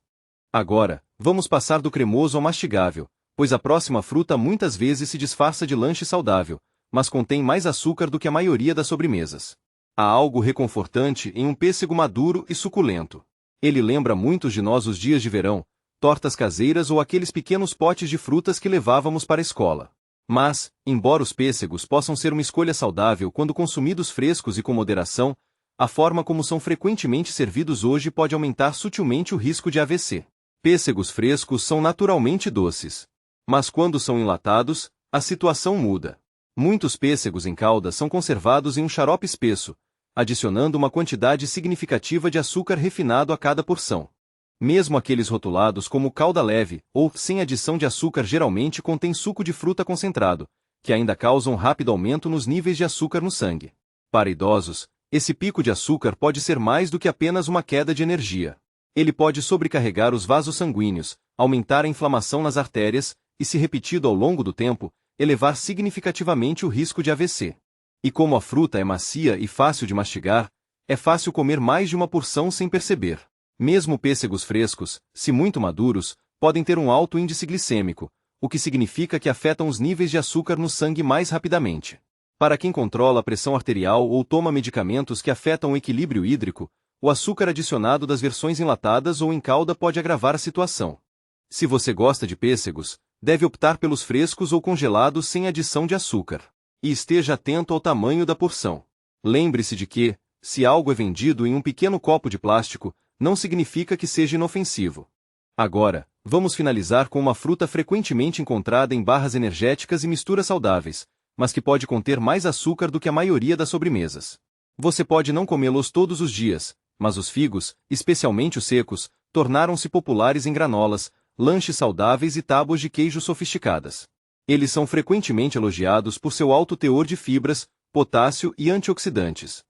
S1: Agora, vamos passar do cremoso ao mastigável, pois a próxima fruta muitas vezes se disfarça de lanche saudável, mas contém mais açúcar do que a maioria das sobremesas. Há algo reconfortante em um pêssego maduro e suculento. Ele lembra muitos de nós os dias de verão, tortas caseiras ou aqueles pequenos potes de frutas que levávamos para a escola. Mas, embora os pêssegos possam ser uma escolha saudável quando consumidos frescos e com moderação, a forma como são frequentemente servidos hoje pode aumentar sutilmente o risco de AVC. Pêssegos frescos são naturalmente doces. Mas quando são enlatados, a situação muda. Muitos pêssegos em calda são conservados em um xarope espesso, adicionando uma quantidade significativa de açúcar refinado a cada porção. Mesmo aqueles rotulados como calda leve ou sem adição de açúcar geralmente contêm suco de fruta concentrado, que ainda causa um rápido aumento nos níveis de açúcar no sangue. Para idosos, esse pico de açúcar pode ser mais do que apenas uma queda de energia. Ele pode sobrecarregar os vasos sanguíneos, aumentar a inflamação nas artérias e, se repetido ao longo do tempo, elevar significativamente o risco de AVC. E como a fruta é macia e fácil de mastigar, é fácil comer mais de uma porção sem perceber. Mesmo pêssegos frescos, se muito maduros, podem ter um alto índice glicêmico, o que significa que afetam os níveis de açúcar no sangue mais rapidamente. Para quem controla a pressão arterial ou toma medicamentos que afetam o equilíbrio hídrico, o açúcar adicionado das versões enlatadas ou em calda pode agravar a situação. Se você gosta de pêssegos, deve optar pelos frescos ou congelados sem adição de açúcar. E esteja atento ao tamanho da porção. Lembre-se de que, se algo é vendido em um pequeno copo de plástico, não significa que seja inofensivo. Agora, vamos finalizar com uma fruta frequentemente encontrada em barras energéticas e misturas saudáveis, mas que pode conter mais açúcar do que a maioria das sobremesas. Você pode não comê-los todos os dias, mas os figos, especialmente os secos, tornaram-se populares em granolas, lanches saudáveis e tábuas de queijo sofisticadas. Eles são frequentemente elogiados por seu alto teor de fibras, potássio e antioxidantes.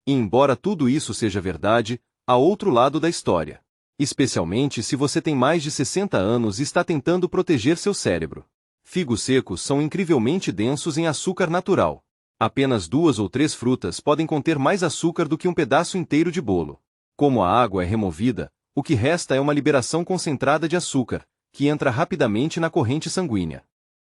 S1: E embora tudo isso seja verdade, há outro lado da história. Especialmente se você tem mais de 60 anos e está tentando proteger seu cérebro. Figos secos são incrivelmente densos em açúcar natural. Apenas 2 ou 3 frutas podem conter mais açúcar do que um pedaço inteiro de bolo. Como a água é removida, o que resta é uma liberação concentrada de açúcar, que entra rapidamente na corrente sanguínea.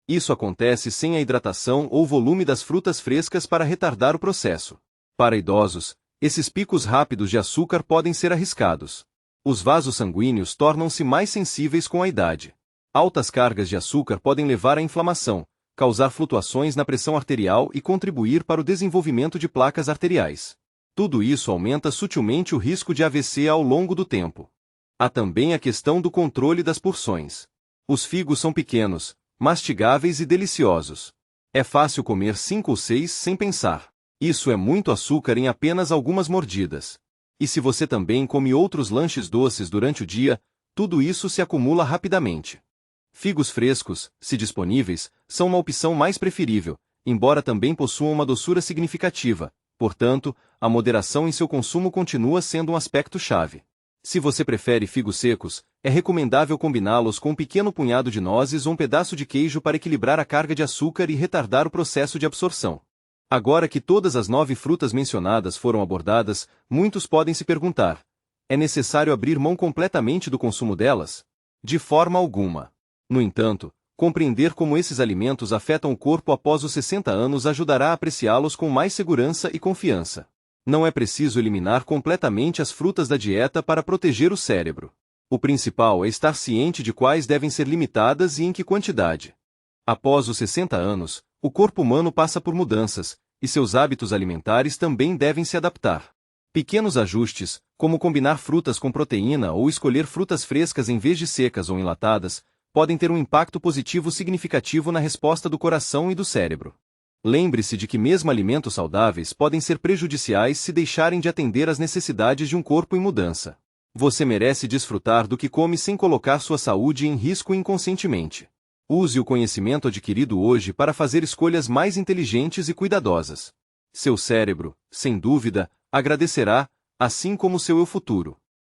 S1: Isso acontece sem a hidratação ou volume das frutas frescas para retardar o processo. Para idosos, esses picos rápidos de açúcar podem ser arriscados. Os vasos sanguíneos tornam-se mais sensíveis com a idade. Altas cargas de açúcar podem levar à inflamação, causar flutuações na pressão arterial e contribuir para o desenvolvimento de placas arteriais. Tudo isso aumenta sutilmente o risco de AVC ao longo do tempo. Há também a questão do controle das porções. Os figos são pequenos, mastigáveis e deliciosos. É fácil comer 5 ou 6 sem pensar. Isso é muito açúcar em apenas algumas mordidas. E se você também come outros lanches doces durante o dia, tudo isso se acumula rapidamente. Figos frescos, se disponíveis, são uma opção mais preferível, embora também possuam uma doçura significativa. Portanto, a moderação em seu consumo continua sendo um aspecto-chave. Se você prefere figos secos, é recomendável combiná-los com um pequeno punhado de nozes ou um pedaço de queijo para equilibrar a carga de açúcar e retardar o processo de absorção. Agora que todas as 9 frutas mencionadas foram abordadas, muitos podem se perguntar: é necessário abrir mão completamente do consumo delas? De forma alguma. No entanto, compreender como esses alimentos afetam o corpo após os 60 anos ajudará a apreciá-los com mais segurança e confiança. Não é preciso eliminar completamente as frutas da dieta para proteger o cérebro. O principal é estar ciente de quais devem ser limitadas e em que quantidade. Após os 60 anos, o corpo humano passa por mudanças, e seus hábitos alimentares também devem se adaptar. Pequenos ajustes, como combinar frutas com proteína ou escolher frutas frescas em vez de secas ou enlatadas, podem ter um impacto positivo significativo na resposta do coração e do cérebro. Lembre-se de que mesmo alimentos saudáveis podem ser prejudiciais se deixarem de atender às necessidades de um corpo em mudança. Você merece desfrutar do que come sem colocar sua saúde em risco inconscientemente. Use o conhecimento adquirido hoje para fazer escolhas mais inteligentes e cuidadosas. Seu cérebro, sem dúvida, agradecerá, assim como seu eu futuro.